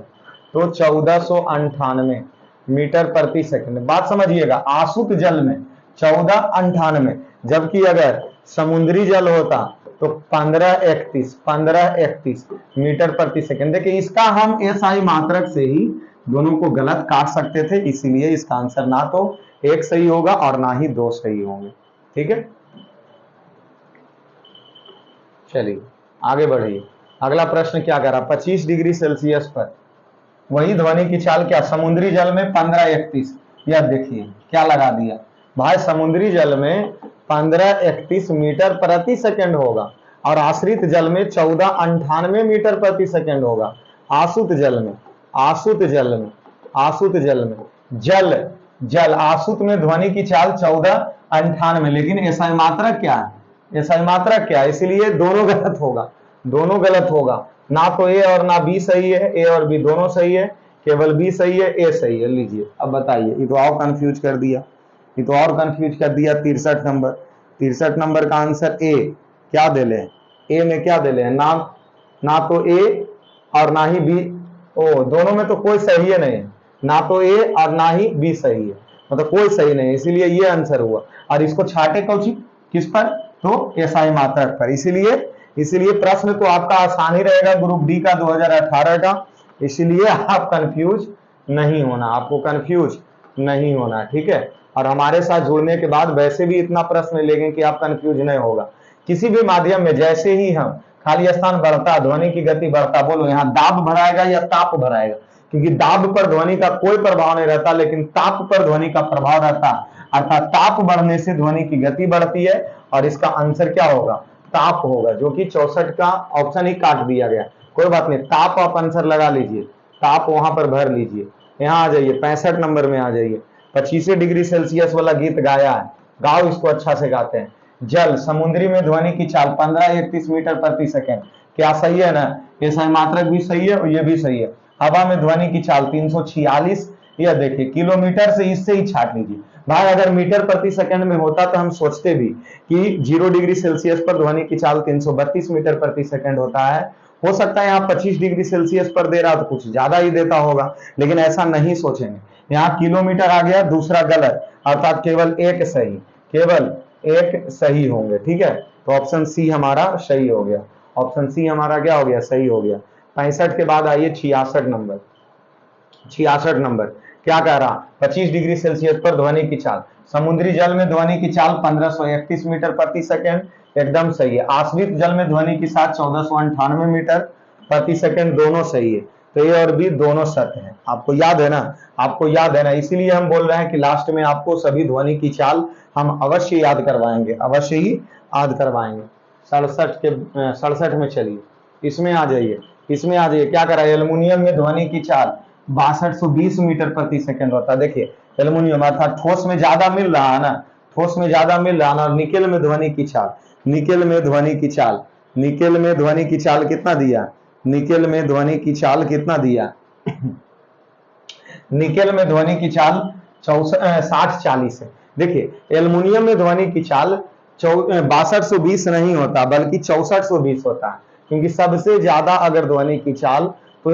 तो 1498 मीटर प्रति सेकंड। बात समझिएगा, आसुत जल में 1498, जबकि अगर समुद्री जल होता तो 1531 मीटर प्रति सेकंड। देखिए इसका हम एसआई मात्रक से ही दोनों को गलत काट सकते थे, इसीलिए इसका आंसर ना तो एक सही होगा और ना ही दो सही होंगे। ठीक है, चलिए आगे बढ़िए। अगला प्रश्न क्या कह रहा, 25 डिग्री सेल्सियस पर वही ध्वनि की चाल क्या समुद्री जल में 1531। यह देखिए क्या लगा दिया भाई, समुद्री जल में 1531 मीटर प्रति सेकंड होगा और आश्रित जल में 1498 मीटर प्रति सेकंड होगा। आसुत जल में, आसुत जल में, आसुत जल में, जल जल आसुत में ध्वनि की चाल 1498, लेकिन एसआई मात्रक क्या है, एसआई मात्रक क्या है, इसलिए दोनों गलत होगा, दोनों गलत होगा। ना तो ए और ना बी सही है, ए और बी दोनों सही है, केवल बी सही है, ए सही है। लीजिए अब बताइए, ये तो और कंफ्यूज कर दिया, ये तो और कंफ्यूज कर दिया। 63 नंबर, 63 नंबर का आंसर ए। क्या दे ले, ए में क्या दे ले, ना ना तो ए और ना ही बी। ओ दोनों में तो कोई सही है नहीं, ना तो ए और ना ही बी सही है, मतलब कोई सही नहीं, इसीलिए ये आंसर हुआ। और इसको छाटे कौची किस पर, तो एसआई मात्रक पर। इसीलिए प्रश्न तो आपका आसान ही रहेगा ग्रुप डी का 2018 का, इसीलिए आप कंफ्यूज नहीं होना, आपको कंफ्यूज नहीं होना। ठीक है, और हमारे साथ जुड़ने के बाद वैसे भी इतना प्रश्न लेंगे कि आप कंफ्यूज नहीं होगा। किसी भी माध्यम में जैसे ही हम खाली स्थान बढ़ता, ध्वनि की गति बढ़ता, बोलो यहाँ दाब भराएगा या ताप भराएगा, क्योंकि दाब पर ध्वनि का कोई प्रभाव नहीं रहता, लेकिन ताप पर ध्वनि का प्रभाव रहता। अर्थात ताप बढ़ने से ध्वनि की गति बढ़ती है, और इसका आंसर क्या होगा, ताप होगा, जो कि 64 का ऑप्शन ही काट दिया गया। कोई बात नहीं, ताप आप आंसर लगा लीजिए, ताप वहां पर भर लीजिए। यहाँ आ जाइए 65 नंबर में आ जाइए। 25 डिग्री सेल्सियस वाला गीत गाया है, गाओ इसको अच्छा से गाते हैं। जल समुद्री में ध्वनि की चाल 1531 मीटर प्रति सेकेंड। क्या सही है ना, ये सही मात्रक भी सही है और ये भी सही है। हवा में ध्वनि की चाल 346। यह देखिए किलोमीटर से इससे ही छाट लीजिए भाई, अगर मीटर प्रति सेकंड में होता तो हम सोचते भी कि 0 डिग्री सेल्सियस पर ध्वनि की चाल 332 मीटर प्रति सेकंड होता है। हो सकता है यहाँ 25 डिग्री सेल्सियस पर दे रहा तो कुछ ज्यादा ही देता होगा, लेकिन ऐसा नहीं सोचेंगे। यहाँ किलोमीटर आ गया, दूसरा गलत, अर्थात केवल एक सही, केवल एक सही होंगे। ठीक है, तो ऑप्शन सी हमारा सही हो गया, ऑप्शन सी हमारा क्या हो गया, सही हो गया। 65 के बाद आइए 66 नंबर। 66 नंबर क्या कह रहा, 25 डिग्री सेल्सियस पर ध्वनि की चाल समुद्री जल में ध्वनि की चाल 1531 मीटर प्रति सेकंड, एकदम सही है। आश्रित जल में ध्वनि की चाल 1498 मीटर प्रति सेकंड, दोनों सही है। तो ए और बी दोनों सत्य है, आपको याद है ना, आपको याद है ना, इसीलिए हम बोल रहे हैं कि लास्ट में आपको सभी ध्वनि की चाल हम अवश्य याद करवाएंगे, अवश्य ही याद करवाएंगे। 67 में चलिए, इसमें आ जाइए, इसमें आ जाइए। क्या करा, एल्युमिनियम में ध्वनि की चाल 6220 मीटर प्रति सेकंड होता है। देखिए एल्युमिनियम अर्थात ठोस में ज्यादा मिल रहा है ना, ठोस में ज्यादा मिल रहा है ना। निकेल में ध्वनि की चाल, निकेल में ध्वनि की चाल, निकेल में ध्वनि की चाल कितना दिया, निकेल में ध्वनि की चाल कितना दिया निकेल में ध्वनि की चाल 6040 है। देखिए एल्युमिनियम में ध्वनि की चाल 6220 नहीं होता, बल्कि 6420 होता है, क्योंकि सबसे ज्यादा अगर ध्वनि की चाल तो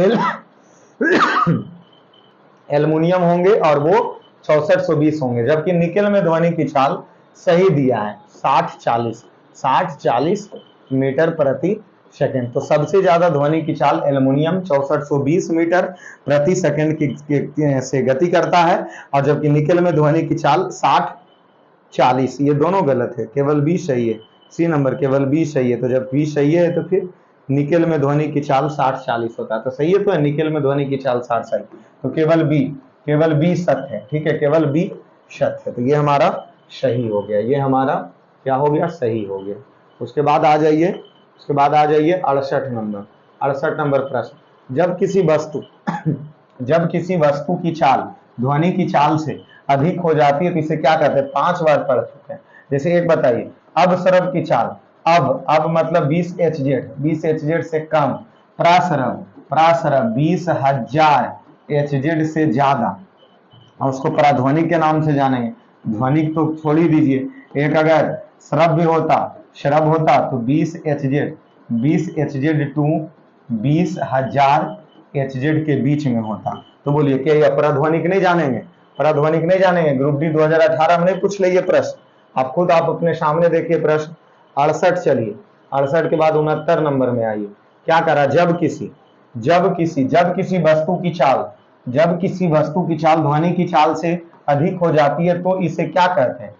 एल्युमिनियम होंगे और वो 6420 होंगे, जबकि निकेल में ध्वनि की चाल सही दिया है 6040 मीटर प्रति सेकंड। तो सबसे ज्यादा ध्वनि की चाल एल्युमिनियम 6420 मीटर प्रति सेकंड की से गति करता है, और जबकि निकेल में ध्वनि की चाल 6040। ये दोनों गलत है, केवल बी सही है, सी नंबर केवल बी सही है। तो जब बी सही है तो फिर निकेल में ध्वनि की चाल 6040 होता है, तो सही है, तो निकेल में ध्वनि की चाल 6040, तो केवल बी सत्य है। ठीक है, केवल बी सत्य है, तो ये हमारा सही हो गया, ये हमारा क्या हो गया, सही हो गया। उसके बाद आ जाइए, उसके बाद आ जाइए 68 नंबर। 68 नंबर प्रश्न, जब किसी वस्तु की चाल ध्वनि की चाल से अधिक हो जाती है तो इसे क्या कहते हैं, 5 बार पढ़ चुके हैं। जैसे एक बताइए, अब सरब की चाल, अब मतलब 20 HZ से कम, प्रासरब 20,000 HZ से ज्यादा, और उसको पराध्वनिक के नाम से जानेंगे। ध्वनिक तो छोड़ ही दीजिए, एक अगर श्रव्य होता तो 20 HZ टू 20,000 HZ के बीच में होता। तो बोलिए क्या ये पराध्वनिक नहीं जानेंगे? पराध्वनिक नहीं जानेंगे? ग्रुप डी 2018 में नहीं पूछ ले ये प्रश्न, आप खुद आप अपने सामने देखिए प्रश्न 68। चलिए 68 के बाद 69 नंबर में आइए। क्या करा? जब किसी वस्तु की चाल ध्वनि की चाल से अधिक हो जाती है तो इसे क्या कहते हैं?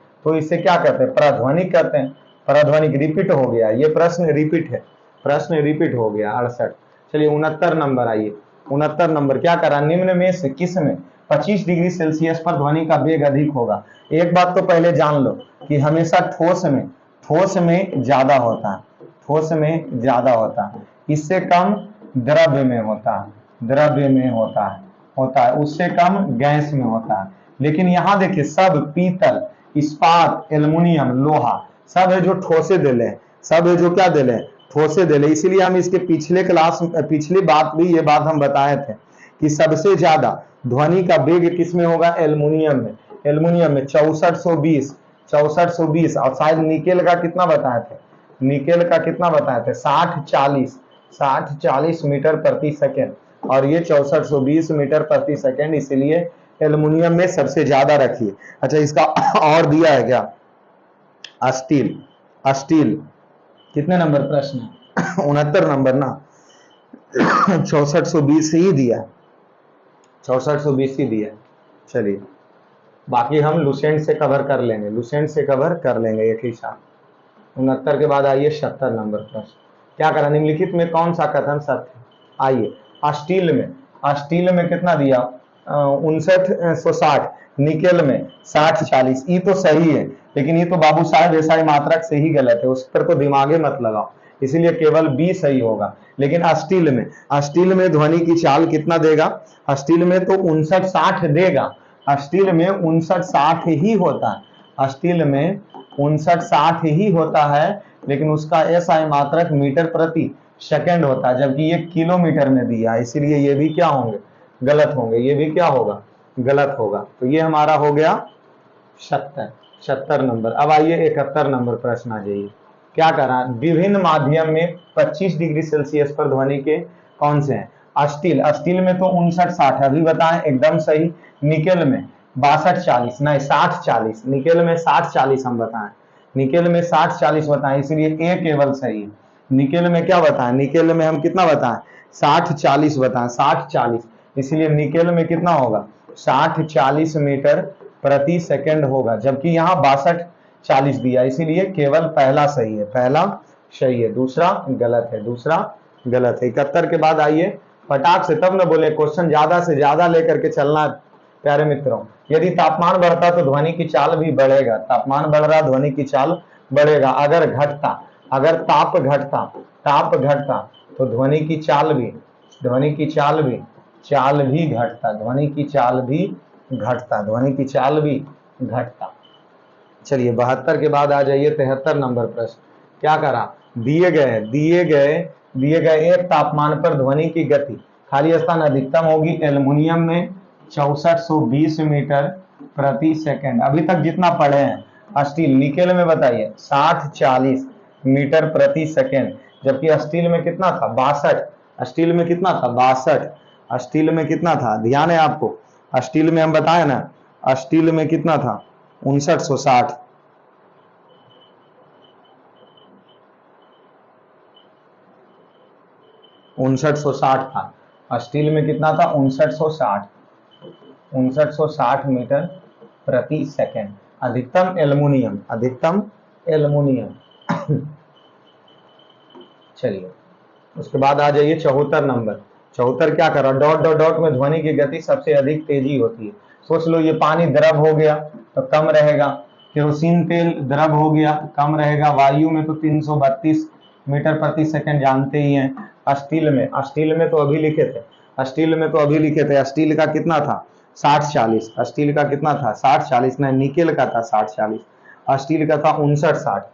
पराध्वनिक कहते हैं। पराध्वनिक रिपीट हो गया, ये प्रश्न रिपीट है, प्रश्न रिपीट हो गया 68। चलिए 69 नंबर आइए। 69 नंबर क्या करा? निम्न में से किस में 25 डिग्री सेल्सियस पर ध्वनि का वेग अधिक होगा? एक बात तो पहले जान लो कि हमेशा ठोस में ज्यादा होता है, ठोस में ज्यादा होता है, इससे कम द्रव्य में होता है, उससे कम गैस में होता है। लेकिन यहां देखिए सब पीतल, इस्पात, एल्युमिनियम, लोहा सब है जो ठोसे दिले, सब है जो क्या दिले? ठोसे दिले। इसीलिए हम इसके पिछली बात भी ये बात हम बताए थे कि सबसे ज्यादा ध्वनि का वेग किस में होगा? एल्युमिनियम में। 6420 और शायद निकेल का कितना बताए थे? 60-40 मीटर प्रति सेकेंड, और ये 6420 मीटर प्रति सेकेंड, इसलिए एल्युमिनियम में सबसे ज्यादा रखिए। अच्छा इसका और दिया है क्या? स्टील कितने नंबर प्रश्न है? 69 नंबर ना, 6420 ही दिया, 6420 ही दिया। चलिए बाकी हम लुसेंट से कवर कर लेंगे, एक ही साथ। 69 के बाद आइए 70 नंबर प्रश्न। क्या करा? निम्नलिखित में कौन सा कथन सत्य? आइए स्टील में कितना दिया? 5960, निकेल में 60-40। ये तो सही है, लेकिन ये तो बाबू साहब ऐसा ही मात्रक से ही गलत है, उस पर को दिमागे मत लगाओ, इसीलिए केवल बी सही होगा। लेकिन स्टील में ध्वनि की चाल कितना देगा? स्टील में तो 5960 देगा, स्टील में 5960 ही होता है, स्टील में 5960 ही होता है, लेकिन उसका SI मात्रक मीटर प्रति सेकेंड होता है, जबकि ये किलोमीटर में दिया है, इसीलिए ये भी क्या होंगे? गलत होंगे। ये भी क्या होगा? गलत होगा। तो ये हमारा हो गया 70 नंबर। अब आइए 71 नंबर प्रश्न आ जाइए। क्या करा? विभिन्न माध्यम में 25 डिग्री सेल्सियस पर ध्वनि के कौन से हैं? स्टील में तो 5960 अभी बताएं, एकदम सही। निकेल में 62-40 नहीं 60-40, निकेल में 60-40 हम बताएं, निकेल में 60-40 बताएं, इसलिए ए केवल सही है। निकेल में क्या बताएं? निकेल में हम कितना बताएं? 60-40 बताएं, 60-40, इसलिए निकेल में कितना होगा? 60-40 मीटर प्रति सेकेंड होगा, जबकि यहाँ 62-40 दिया, इसीलिए केवल पहला सही है, दूसरा गलत है, 71 के बाद आइए फटाक से, तब न बोले क्वेश्चन ज्यादा से ज्यादा लेकर के चलना। प्यारे मित्रों, यदि तापमान बढ़ता तो ध्वनि की चाल भी बढ़ेगा, तापमान बढ़ रहा ध्वनि की चाल बढ़ेगा। अगर ताप घटता तो ध्वनि की चाल भी घटता। चलिए 72 के बाद आ जाइए 73 नंबर प्रश्न। क्या करा? दिए गए एक तापमान पर ध्वनि की गति, खाली स्थान अधिकतम होगी एल्युमिनियम में 6420 मीटर प्रति सेकेंड, अभी तक जितना पढ़े हैं। स्टील, निकेल में बताइए 60-40 मीटर प्रति सेकेंड, जबकि स्टील में कितना था? 62। स्टील में कितना था? ध्यान है आपको? स्टील में हम बताए ना, स्टील में कितना था? 5960। था। स्टील में कितना था? 5960 मीटर प्रति सेकेंड। अधिकतम एल्युमिनियम। चलिए उसके बाद आ जाइए 74 नंबर। 74 क्या करा? डॉट में ध्वनि की गति सबसे अधिक तेजी होती है। सोच लो, ये पानी द्रव हो गया तो कम रहेगा, केरोसिन तेल द्रव हो गया कम रहेगा, वायु में तो 332 मीटर प्रति सेकेंड जानते ही हैं। स्टील में तो अभी लिखे थे, स्टील का कितना था? 60-40। स्टील का कितना था? 60-40 नहीं, निकेल का था 60-40, स्टील का था 5960।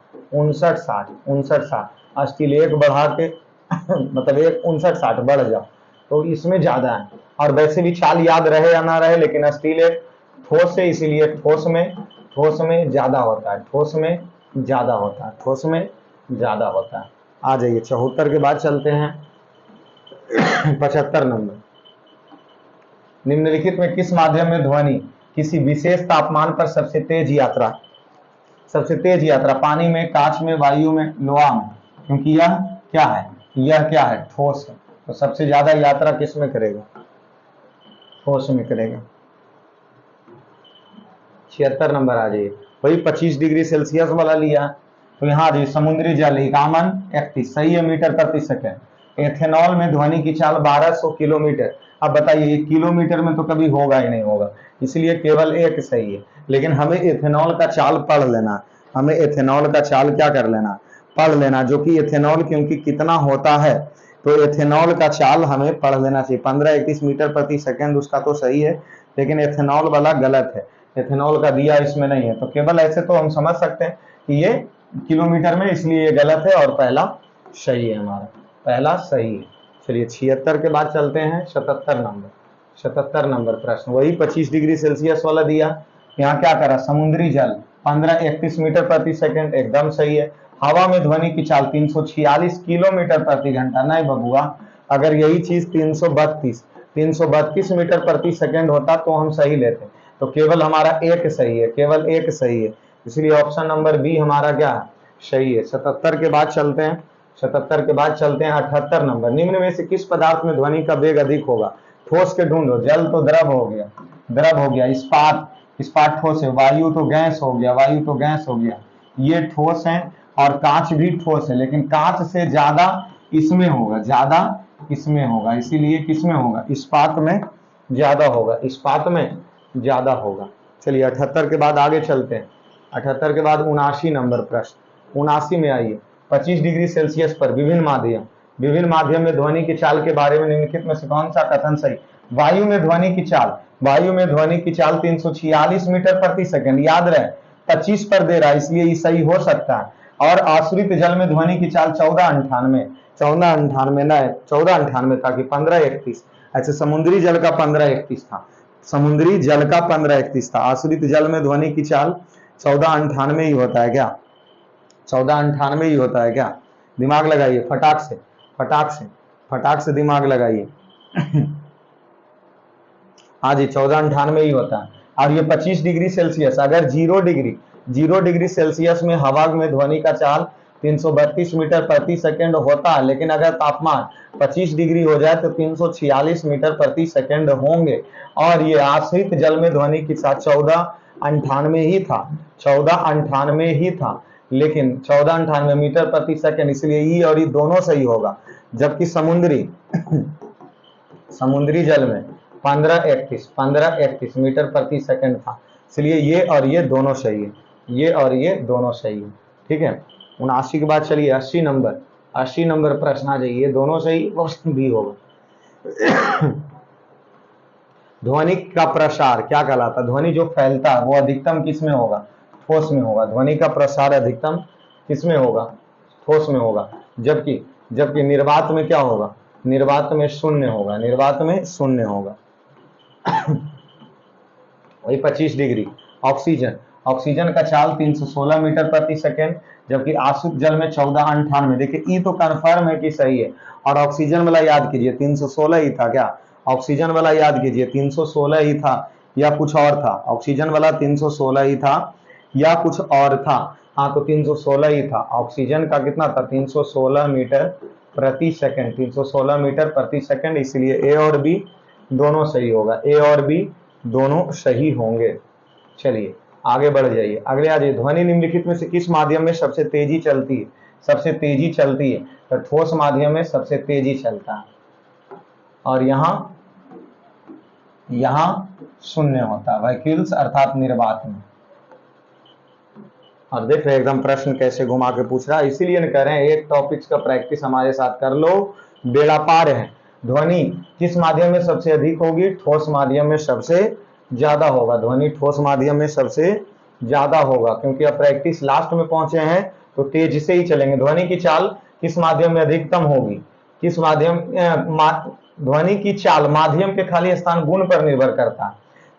स्टील एक बढ़ा के मतलब एक 5960 बढ़ जाओ तो इसमें ज्यादा है, और वैसे भी चाल याद रहे या ना रहे, लेकिन स्टील एक ठोस है, इसीलिए ठोस में ठोस में ज्यादा होता है, ठोस में ज्यादा होता है, ठोस में ज्यादा होता है। आ जाइए 74 के बाद चलते हैं 75 नंबर। निम्नलिखित में किस माध्यम में ध्वनि किसी विशेष तापमान पर सबसे तेज यात्रा, पानी में, कांच में, वायु में, लोहा में, क्योंकि यह क्या है, यह क्या है, ठोस है, तो सबसे ज्यादा यात्रा किस में करेगा, ठोस में करेगा। 76 नंबर आ जाइए, वही 25 डिग्री सेल्सियस वाला लिया, तो यहाँ आ जाइए समुद्री जल 5131 सही है मीटर प्रति सेकंड। एथेनॉल में ध्वनि की चाल 1200 किलोमीटर। अब बताइए किलोमीटर में तो कभी होगा ही नहीं होगा, इसलिए केवल एक सही है, लेकिन हमें एथेनॉल का चाल पढ़ लेना, हमें एथेनॉल का चाल क्या कर लेना, पढ़ लेना, जो कि एथेनॉल क्योंकि कितना होता है, तो एथेनॉल का चाल हमें पढ़ लेना चाहिए। 1531 मीटर प्रति सेकंड उसका तो सही है, लेकिन एथेनॉल वाला गलत है, एथेनॉल का दिया इसमें नहीं है, तो केवल ऐसे तो हम समझ सकते हैं कि ये किलोमीटर में, इसलिए ये गलत है और पहला सही है, हमारा पहला सही है। चलिए 76 के बाद चलते हैं 77 नंबर। 77 नंबर प्रश्न, वही 25 डिग्री सेल्सियस वाला दिया, यहाँ क्या करा, समुद्री जल 1531 मीटर प्रति सेकंड एकदम सही है। हवा में ध्वनि की चाल 346 किलोमीटर प्रति घंटा, नहीं बबुआ, अगर यही चीज 332 मीटर प्रति सेकंड होता तो हम सही लेते, तो केवल हमारा एक सही है, केवल एक सही है, इसलिए ऑप्शन नंबर बी हमारा क्या है, सही है। 77 के बाद चलते हैं, 77 के बाद चलते हैं 78 नंबर। निम्न में से किस पदार्थ में ध्वनि का वेग अधिक होगा, ठोस के ढूंढो, जल तो द्रव हो गया, द्रव हो गया, इस्पात ठोस है, वायु तो गैस हो गया, वायु तो गैस हो गया, ये ठोस है, और कांच भी ठोस है, लेकिन कांच से ज्यादा इसमें होगा, ज्यादा इसमें होगा, इसीलिए किसमें होगा, इस्पात में ज्यादा होगा, इस्पात में ज्यादा होगा। चलिए 78 के बाद आगे चलते हैं। 78 के बाद 79 नंबर प्रश्न, 79 में आइए, 25 डिग्री सेल्सियस पर विभिन्न माध्यम में ध्वनि की चाल के बारे में निम्नलिखित में से कौन सा कथन सही। वायु में ध्वनि की चाल 346 मीटर प्रति सेकंड, याद रहे 25 पर दे रहा है, इसलिए ये सही हो सकता है। और आश्रित जल में ध्वनि की चाल 1498 था कि 1531, ऐसे समुद्री जल का 1531 था, समुद्री जल का 1531 था, आश्रित जल में ध्वनि की चाल 1498 ही होता है क्या, 1498 ही होता है क्या, दिमाग लगाइए, फटाक से दिमाग लगाइए हाँ जी 1498 ही होता है। और ये 25 डिग्री सेल्सियस, अगर 0 डिग्री सेल्सियस में हवा में ध्वनि का चाल 332 मीटर प्रति सेकंड होता है, लेकिन अगर तापमान 25 डिग्री हो जाए तो 346 मीटर प्रति सेकंड होंगे। और ये आश्रित जल में ध्वनि की चाल 1498 ही था, लेकिन 1498 मीटर प्रति सेकंड, इसलिए ये और ये दोनों सही होगा। जबकि समुद्री जल में 1531 मीटर प्रति सेकंड था, इसलिए ये और ये दोनों सही है, ये और ये दोनों सही है, ठीक है। 79 के बाद चलिए 80 नंबर प्रश्न आ जाइए, दोनों सही प्रश्न भी होगा। ध्वनि का प्रसार क्या कहलाता है, ध्वनि जो फैलता है वो अधिकतम किस में होगा, ठोस में होगा, ध्वनि का प्रसार अधिकतम किस में होगा, ठोस में होगा। जबकि निर्वात में क्या होगा, निर्वात में शून्य होगा, वही 25 डिग्री। ऑक्सीजन का चाल 316 मीटर प्रति सेकेंड, जबकि आश्रित जल में 1498। देखिए ये तो कन्फर्म है कि सही है, और ऑक्सीजन वाला याद कीजिए 316 ही था क्या, ऑक्सीजन वाला याद कीजिए 316 ही था या कुछ और था, ऑक्सीजन वाला 316 ही था या कुछ और था, हाँ तो 316 ही था। ऑक्सीजन का कितना था, 316 मीटर प्रति सेकंड, 316 मीटर प्रति सेकंड, इसलिए ए और बी दोनों सही होगा, ए और बी दोनों सही होंगे। चलिए आगे बढ़ जाइए, अगले आ जाइए, ध्वनि निम्नलिखित में से किस माध्यम में सबसे तेजी चलती है, तो ठोस माध्यम में सबसे तेजी चलता है, और यहाँ शून्य होता है, वैक्यूल्स अर्थात निर्वात में। और देख रहे एकदम प्रश्न कैसे घुमा के पूछ रहा है, इसीलिए न कह रहे हैं एक टॉपिक्स का प्रैक्टिस हमारे साथ कर लो, बेड़ा पार है। ध्वनि किस माध्यम में सबसे अधिक होगी, ठोस माध्यम में सबसे ज्यादा होगा, ध्वनि ठोस माध्यम में सबसे ज्यादा होगा, क्योंकि अब प्रैक्टिस लास्ट में पहुंचे हैं तो तेज से ही चलेंगे। ध्वनि की चाल किस माध्यम में अधिकतम होगी, किस माध्यम ध्वनि की चाल माध्यम के खाली स्थान गुण पर निर्भर करता है,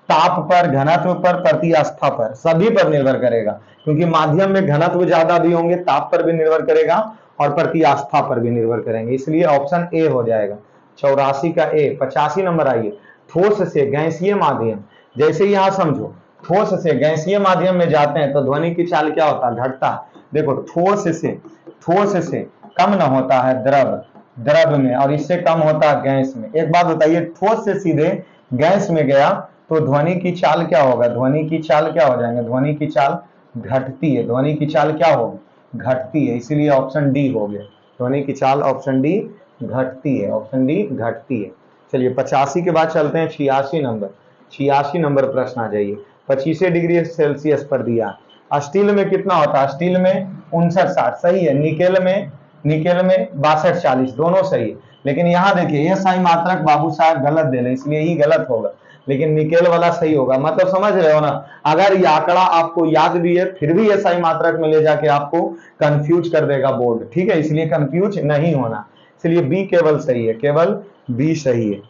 ताप पर, घनत्व पर, प्रतिआस्था पर, सभी पर निर्भर करेगा, क्योंकि माध्यम में घनत्व ज्यादा भी होंगे, ताप पर भी निर्भर करेगा और प्रतिआस्था पर भी निर्भर करेंगे, इसलिए ऑप्शन ए हो जाएगा 84 का ए। 85 नंबर आइए, ठोस से गैसीय माध्यम, जैसे यहां समझो ठोस से गैसीय माध्यम में जाते हैं तो ध्वनि की चाल क्या होता है, घटता है। देखो ठोस से कम न होता है द्रव में, और इससे कम होता है गैस में। एक बात बताइए, ठोस से सीधे गैस में गया तो ध्वनि की चाल क्या होगा, ध्वनि की चाल क्या हो जाएंगे, ध्वनि की चाल घटती है, ध्वनि की चाल क्या होगी, घटती है, इसीलिए ऑप्शन डी हो गया, ध्वनि की चाल ऑप्शन डी घटती है, ऑप्शन डी घटती है। चलिए 85 के बाद चलते हैं 86 नंबर। 86 नंबर प्रश्न आ जाइए। 25 डिग्री सेल्सियस पर दिया। स्टील में कितना होता है, स्टील में 59-60 सही है, निकेल में 62-40 दोनों सही है, लेकिन यहां देखिए ये सही मात्रक बाबू साहब गलत दे रहे, इसलिए ही गलत होगा, लेकिन निकेल वाला सही होगा। मतलब समझ रहे हो ना, अगर ये आंकड़ा आपको याद भी है फिर भी ये सही मात्रक में ले जाके आपको कंफ्यूज कर देगा बोर्ड, ठीक है, इसलिए कंफ्यूज नहीं होना, इसलिए बी केवल सही है, केवल बी सही है,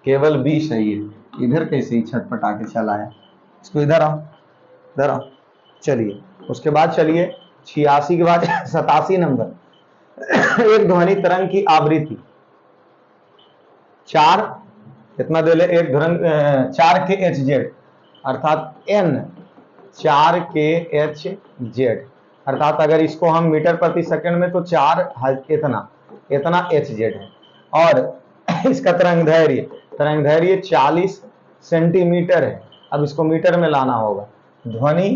केवल बी सही है। इधर कैसे ही छटपटा के चला है, इसको इधर आओ, इधर आओ। चलिए उसके बाद चलिए 86 के बाद 87 नंबर। एक ध्वनि तरंग की आवृत्ति 4 कितना दे ले, एक ध्वनि 4 के एच जेड अर्थात एन 4 के एच जेड, अर्थात अगर इसको हम मीटर प्रति सेकंड में तो 4 इतना एच जेड है, और इसका तरंग धैर्य 40 सेंटीमीटर है। अब इसको मीटर में लाना होगा। ध्वनि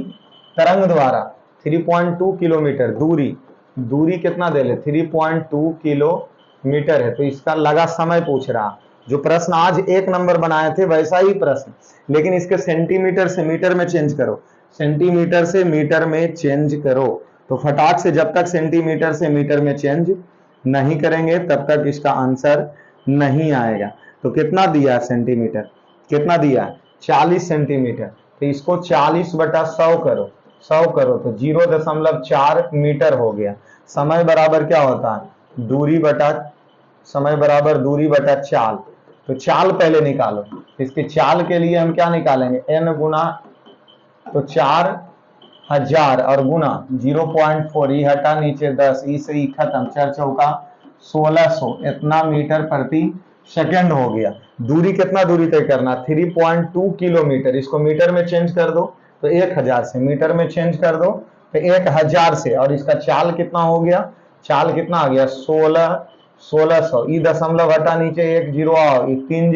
तरंग द्वारा 3.2 किलोमीटर दूरी कितना दे ले, 3.2 किलोमीटर है, तो इसका लगा समय पूछ रहा। जो प्रश्न आज 1 नंबर बनाए थे वैसा ही प्रश्न, लेकिन इसके सेंटीमीटर से मीटर में चेंज करो, सेंटीमीटर से मीटर में चेंज करो, तो फटाक से जब तक सेंटीमीटर से मीटर में चेंज नहीं करेंगे तब तक इसका आंसर नहीं आएगा। तो कितना दिया सेंटीमीटर, कितना दिया 40 सेंटीमीटर, तो इसको 40/100 करो, 100 करो तो 0.4 मीटर हो गया। समय बराबर क्या होता है, समय बराबर दूरी बटा चाल, तो चाल पहले निकालो। इसकी चाल के लिए हम क्या निकालेंगे, n गुना तो 4000 और गुना 0.4, ये हटा नीचे 10, इसे ही खत्म, 4 चौका 1600, इतना मीटर प्रति सेकंड हो गया। दूरी कितना दूरी तय करना, 3.2 किलोमीटर, इसको मीटर में चेंज कर दो तो 1000 से, मीटर में चेंज कर दो तो 1000 से, और इसका चाल कितना हो गया, चाल कितना आ गया 1600, ई दशमलव हटा नीचे 1 जीरो आओ, 3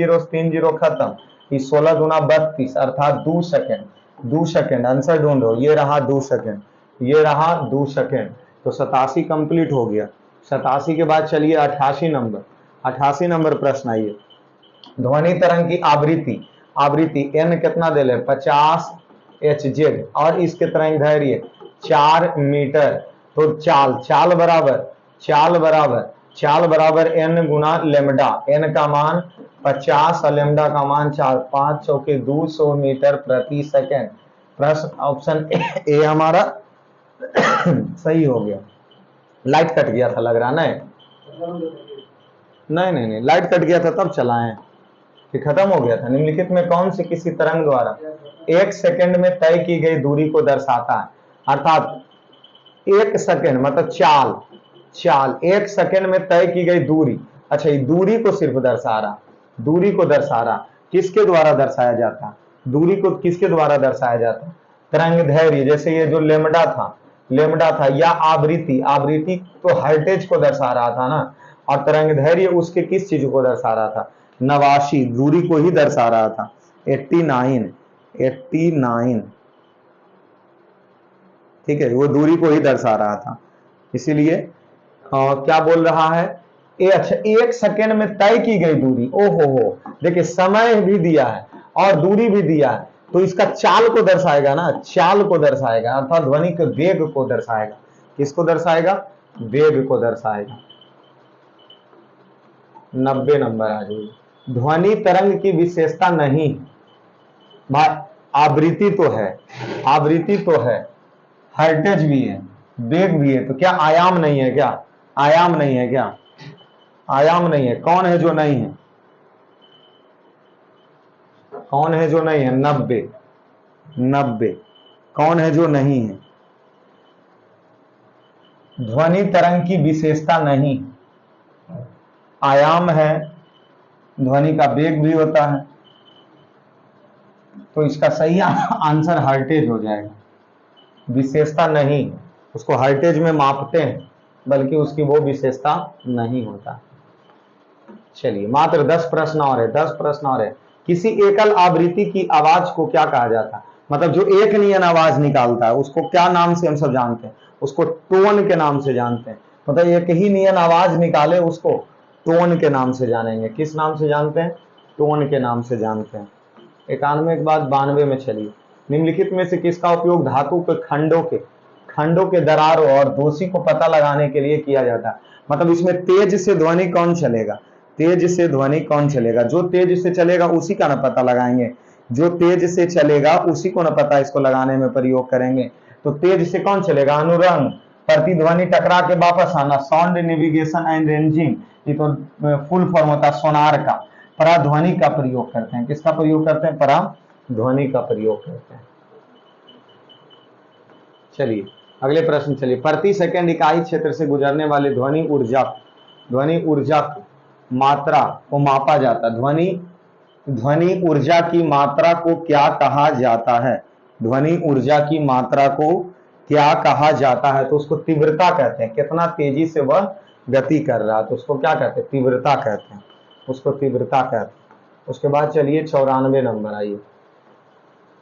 जीरो खत्म, ई 16 गुना 32 अर्थात 2 सेकंड, 2 सेकंड आंसर ढूंढो, ये रहा 2 सेकंड, ये रहा 2 सेकंड, तो 87 कंप्लीट हो गया। 87 के बाद चलिए 88 नंबर, 88 नंबर प्रश्न आइए। ध्वनि तरंग की आवृत्ति n कितना दे ले 50 एच जेड, और इसके तरंग धैर्य 4 मीटर, तो चाल बराबर n गुना लेमडा, n का मान 50 और लेमडा का मान 4, 5 चौके 200 मीटर प्रति सेकंड। प्रश्न ऑप्शन ए हमारा सही हो गया। लाइट कट गया था लग रहा, नहीं, लाइट कट गया था तब चलाएं कि खत्म हो गया था। निम्नलिखित में कौन सी किसी तरंग द्वारा 1 सेकंड में तय की गई दूरी को दर्शाता है, अर्थात 1 सेकंड मतलब चाल 1 सेकंड में तय की गई दूरी, अच्छा ये दूरी को सिर्फ दर्शा रहा, दूरी को दर्शा रहा, किसके द्वारा दर्शाया जाता, दूरी को किसके द्वारा दर्शाया जाता, तरंग धैर्य, जैसे ये जो लेमडा था या आवृत्ति तो हर्टेज को दर्शा रहा था ना, और तरंग धैर्य उसके किस चीज को दर्शा रहा था, 89 दूरी को ही दर्शा रहा था। 89 ठीक है, वो दूरी को ही दर्शा रहा था, इसीलिए क्या बोल रहा है अच्छा 1 सेकंड में तय की गई दूरी, ओहो हो, देखिए समय भी दिया है और दूरी भी दिया है, तो इसका चाल को दर्शाएगा ना, चाल को दर्शाएगा, अर्थात ध्वनि के वेग को दर्शाएगा, किसको दर्शाएगा, वेग को दर्शाएगा। 90 नंबर आ जाइए। ध्वनि तरंग की विशेषता नहीं, आवृत्ति तो है, हर्टेज भी है, वेग भी है, तो क्या आयाम नहीं है क्या, आयाम नहीं है क्या, आयाम नहीं है, कौन है जो नहीं है, कौन है जो नहीं है? 90। 90 कौन है जो नहीं है? ध्वनि तरंग की विशेषता नहीं, आयाम है, ध्वनि का वेग भी होता है, तो इसका सही आंसर हर्टेज हो जाएगा। विशेषता नहीं, उसको हर्टेज में मापते हैं, बल्कि उसकी वो विशेषता नहीं होता। चलिए मात्र 10 प्रश्न और है, 10 प्रश्न और है। किसी एकल आवृत्ति की आवाज को क्या कहा जाता है? मतलब जो एक नियन आवाज निकालता है उसको क्या नाम से हम सब जानते हैं? उसको टोन के नाम से जानते हैं। मतलब एक ही नियन आवाज निकाले उसको टोन के नाम से जानेंगे। किस नाम से जानते हैं? टोन के नाम से जानते हैं। 91 के बाद 92 में चलिए, निम्नलिखित में से किसका उपयोग धातु के खंडों के दरारों और दोषी को पता लगाने के लिए किया जाता है? मतलब इसमें तेज से ध्वनि कौन चलेगा? तेज से ध्वनि कौन चलेगा? जो तेज से चलेगा उसी का ना पता लगाएंगे, जो तेज से चलेगा उसी को ना पता इसको लगाने में प्रयोग करेंगे। तो तेज से कौन चलेगा? अनुरंग, प्रतिध्वनि टकरा के वापस आना, साउंड नेविगेशन एंड रेंजिंग, ये तो फुल फॉर्म होता है सोनार का। पराध्वनि का प्रयोग करते हैं। किसका प्रयोग करते हैं? पराध्वनि का प्रयोग करते हैं। चलिए अगले प्रश्न चलिए, प्रति सेकंड इकाई क्षेत्र से गुजरने वाले ध्वनि ऊर्जा की मात्रा को मापा जाता है। ध्वनि ऊर्जा की मात्रा को क्या कहा जाता है? ध्वनि ऊर्जा की मात्रा को क्या कहा जाता है? तो उसको तीव्रता कहते हैं। कितना तेजी से वह गति कर रहा है तो उसको क्या कहते हैं? तीव्रता कहते हैं, उसको तीव्रता कहते हैं। उसके बाद चलिए 94 नंबर आइए,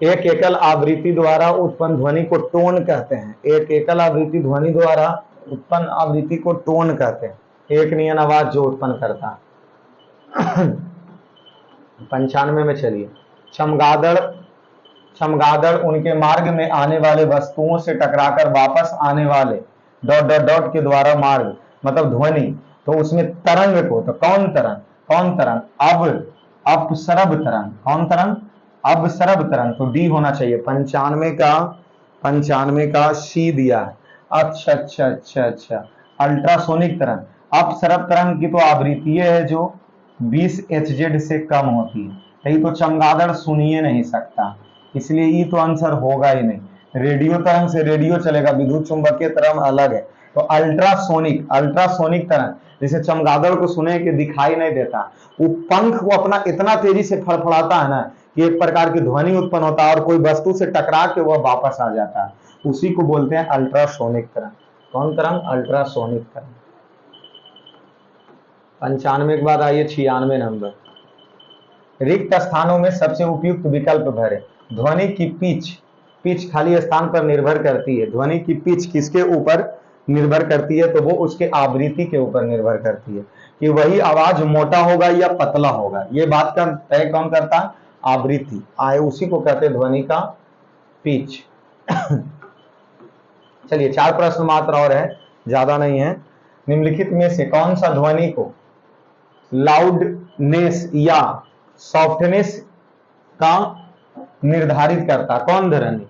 एक एकल आवृत्ति द्वारा उत्पन्न ध्वनि को टोन कहते हैं। एक एकल आवृत्ति ध्वनि द्वारा उत्पन्न आवृत्ति को टोन कहते हैं, एक नियन आवाज जो उत्पन्न करता है। 95 में चलिए, चमगादड़ उनके मार्ग में आने वाले वस्तुओं से टकराकर वापस आने वाले डॉट डॉट डॉट के द्वारा मार्ग मतलब ध्वनि, तो उसमें तरंग को, तो कौन तरंग? अपसरब तरंग। कौन तरंग? अपसरब तरंग, तो डी होना चाहिए। 95 का सी दिया है। अच्छा, अल्ट्रासोनिक तरंग। अपसरब तरंग की तो आवृत्ति है जो 20 HZ से कम होती है, यही तो चमगादड़ सुन ही नहीं सकता, इसलिए ये तो आंसर होगा ही नहीं। रेडियो तरंग से रेडियो चलेगा, विद्युत चुंबकीय तरंग अलग है। तो अल्ट्रासोनिक तरंग, जैसे चमगादड़ को सुने कि दिखाई नहीं देता, वो पंख को अपना इतना तेजी से फड़फड़ाता है ना कि एक प्रकार की ध्वनि उत्पन्न होता है और कोई वस्तु से टकरा के वह वापस आ जाता है, उसी को बोलते हैं अल्ट्रासोनिक तरंग। कौन तरंग? अल्ट्रासोनिक तरंग। 95 के बाद आइए 96 नंबर, रिक्त स्थानों में सबसे उपयुक्त विकल्प भरे। ध्वनि की पिच खाली स्थान पर निर्भर करती है। ध्वनि की पिच किसके ऊपर निर्भर करती है? तो वो उसके आवृत्ति के ऊपर निर्भर करती है कि वही आवाज मोटा होगा या पतला होगा। ये बात का तय कौन करता है? आवृत्ति आए, उसी को कहते हैं ध्वनि का पिच। चलिए 4 प्रश्न मात्र और है, ज्यादा नहीं है। निम्नलिखित में से कौन सा ध्वनि को लाउडनेस या सॉफ्टनेस का निर्धारित करता? कौन ध्वनि?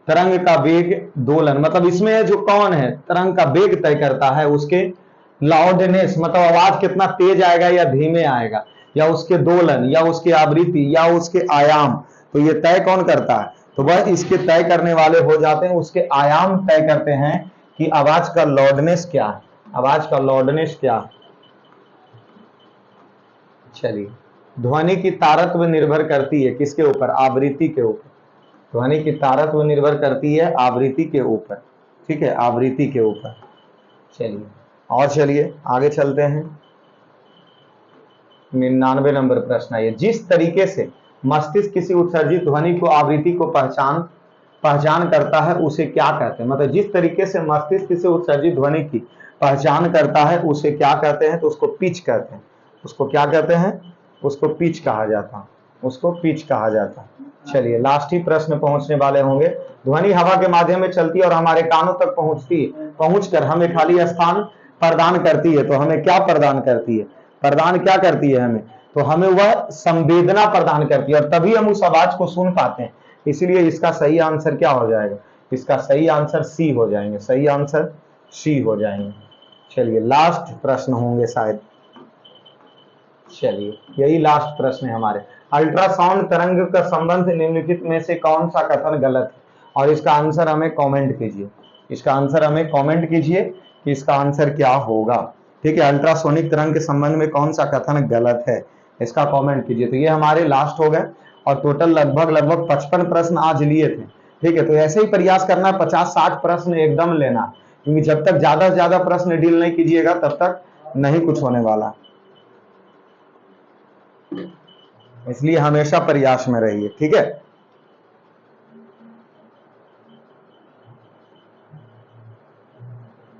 तरंग का वेग, दोलन, मतलब इसमें जो कौन है तरंग का वेग तय करता है, उसके लाउडनेस मतलब आवाज कितना तेज आएगा या धीमे आएगा, या उसके दोलन, या उसकी आवृत्ति, या उसके आयाम, तो ये तय कौन करता है? तो वह इसके तय करने वाले हो जाते हैं, उसके आयाम तय करते हैं कि आवाज का लाउडनेस क्या है, आवाज का लाउडनेस क्या है। चलिए, ध्वनि की तारत्व निर्भर करती है किसके ऊपर? आवृत्ति के ऊपर। ध्वनि की तारत्व निर्भर करती है आवृत्ति के ऊपर, ठीक है, आवृत्ति के ऊपर। चलिए और चलिए आगे चलते हैं। 99 नंबर प्रश्न है, जिस तरीके से मस्तिष्क किसी उत्सर्जित ध्वनि को आवृत्ति को पहचान करता है उसे क्या कहते हैं? मतलब जिस तरीके से मस्तिष्क किसी उत्सर्जित ध्वनि की पहचान करता है उसे क्या कहते हैं? तो उसको पिच कहते हैं। उसको क्या कहते हैं? उसको पिच कहा जाता है, उसको पिच कहा जाता है। चलिए लास्ट ही प्रश्न पहुंचने वाले होंगे। ध्वनि हवा के माध्यम में चलती है और हमारे कानों तक पहुंचती है, पहुंचकर हमें खाली स्थान प्रदान करती है। तो हमें क्या प्रदान करती है? प्रदान क्या करती है हमें? तो हमें वह संवेदना प्रदान करती है और तभी हम उस आवाज को सुन पाते हैं। इसलिए इसका सही आंसर क्या हो जाएगा? इसका सही आंसर सी हो जाएंगे, सही आंसर सी हो जाएंगे। चलिए लास्ट प्रश्न होंगे शायद। चलिए यही लास्ट प्रश्न है हमारे। अल्ट्रासाउंड तरंग का संबंध निम्नलिखित में से कौन सा कथन गलत है, और इसका आंसर हमें कमेंट कीजिए। इसका आंसर हमें कमेंट कीजिए कि इसका आंसर क्या होगा। ठीक है, अल्ट्रासोनिक तरंग के संबंध में कौन सा कथन गलत है, इसका कमेंट कीजिए। तो ये हमारे लास्ट हो गए और टोटल लगभग 55 प्रश्न आज लिए थे। ठीक है, तो ऐसे ही प्रयास करना, 50-60 प्रश्न एकदम लेना, क्योंकि जब तक ज्यादा से ज्यादा प्रश्न डील नहीं कीजिएगा तब तक नहीं कुछ होने वाला। इसलिए हमेशा प्रयास में रहिए। ठीक है।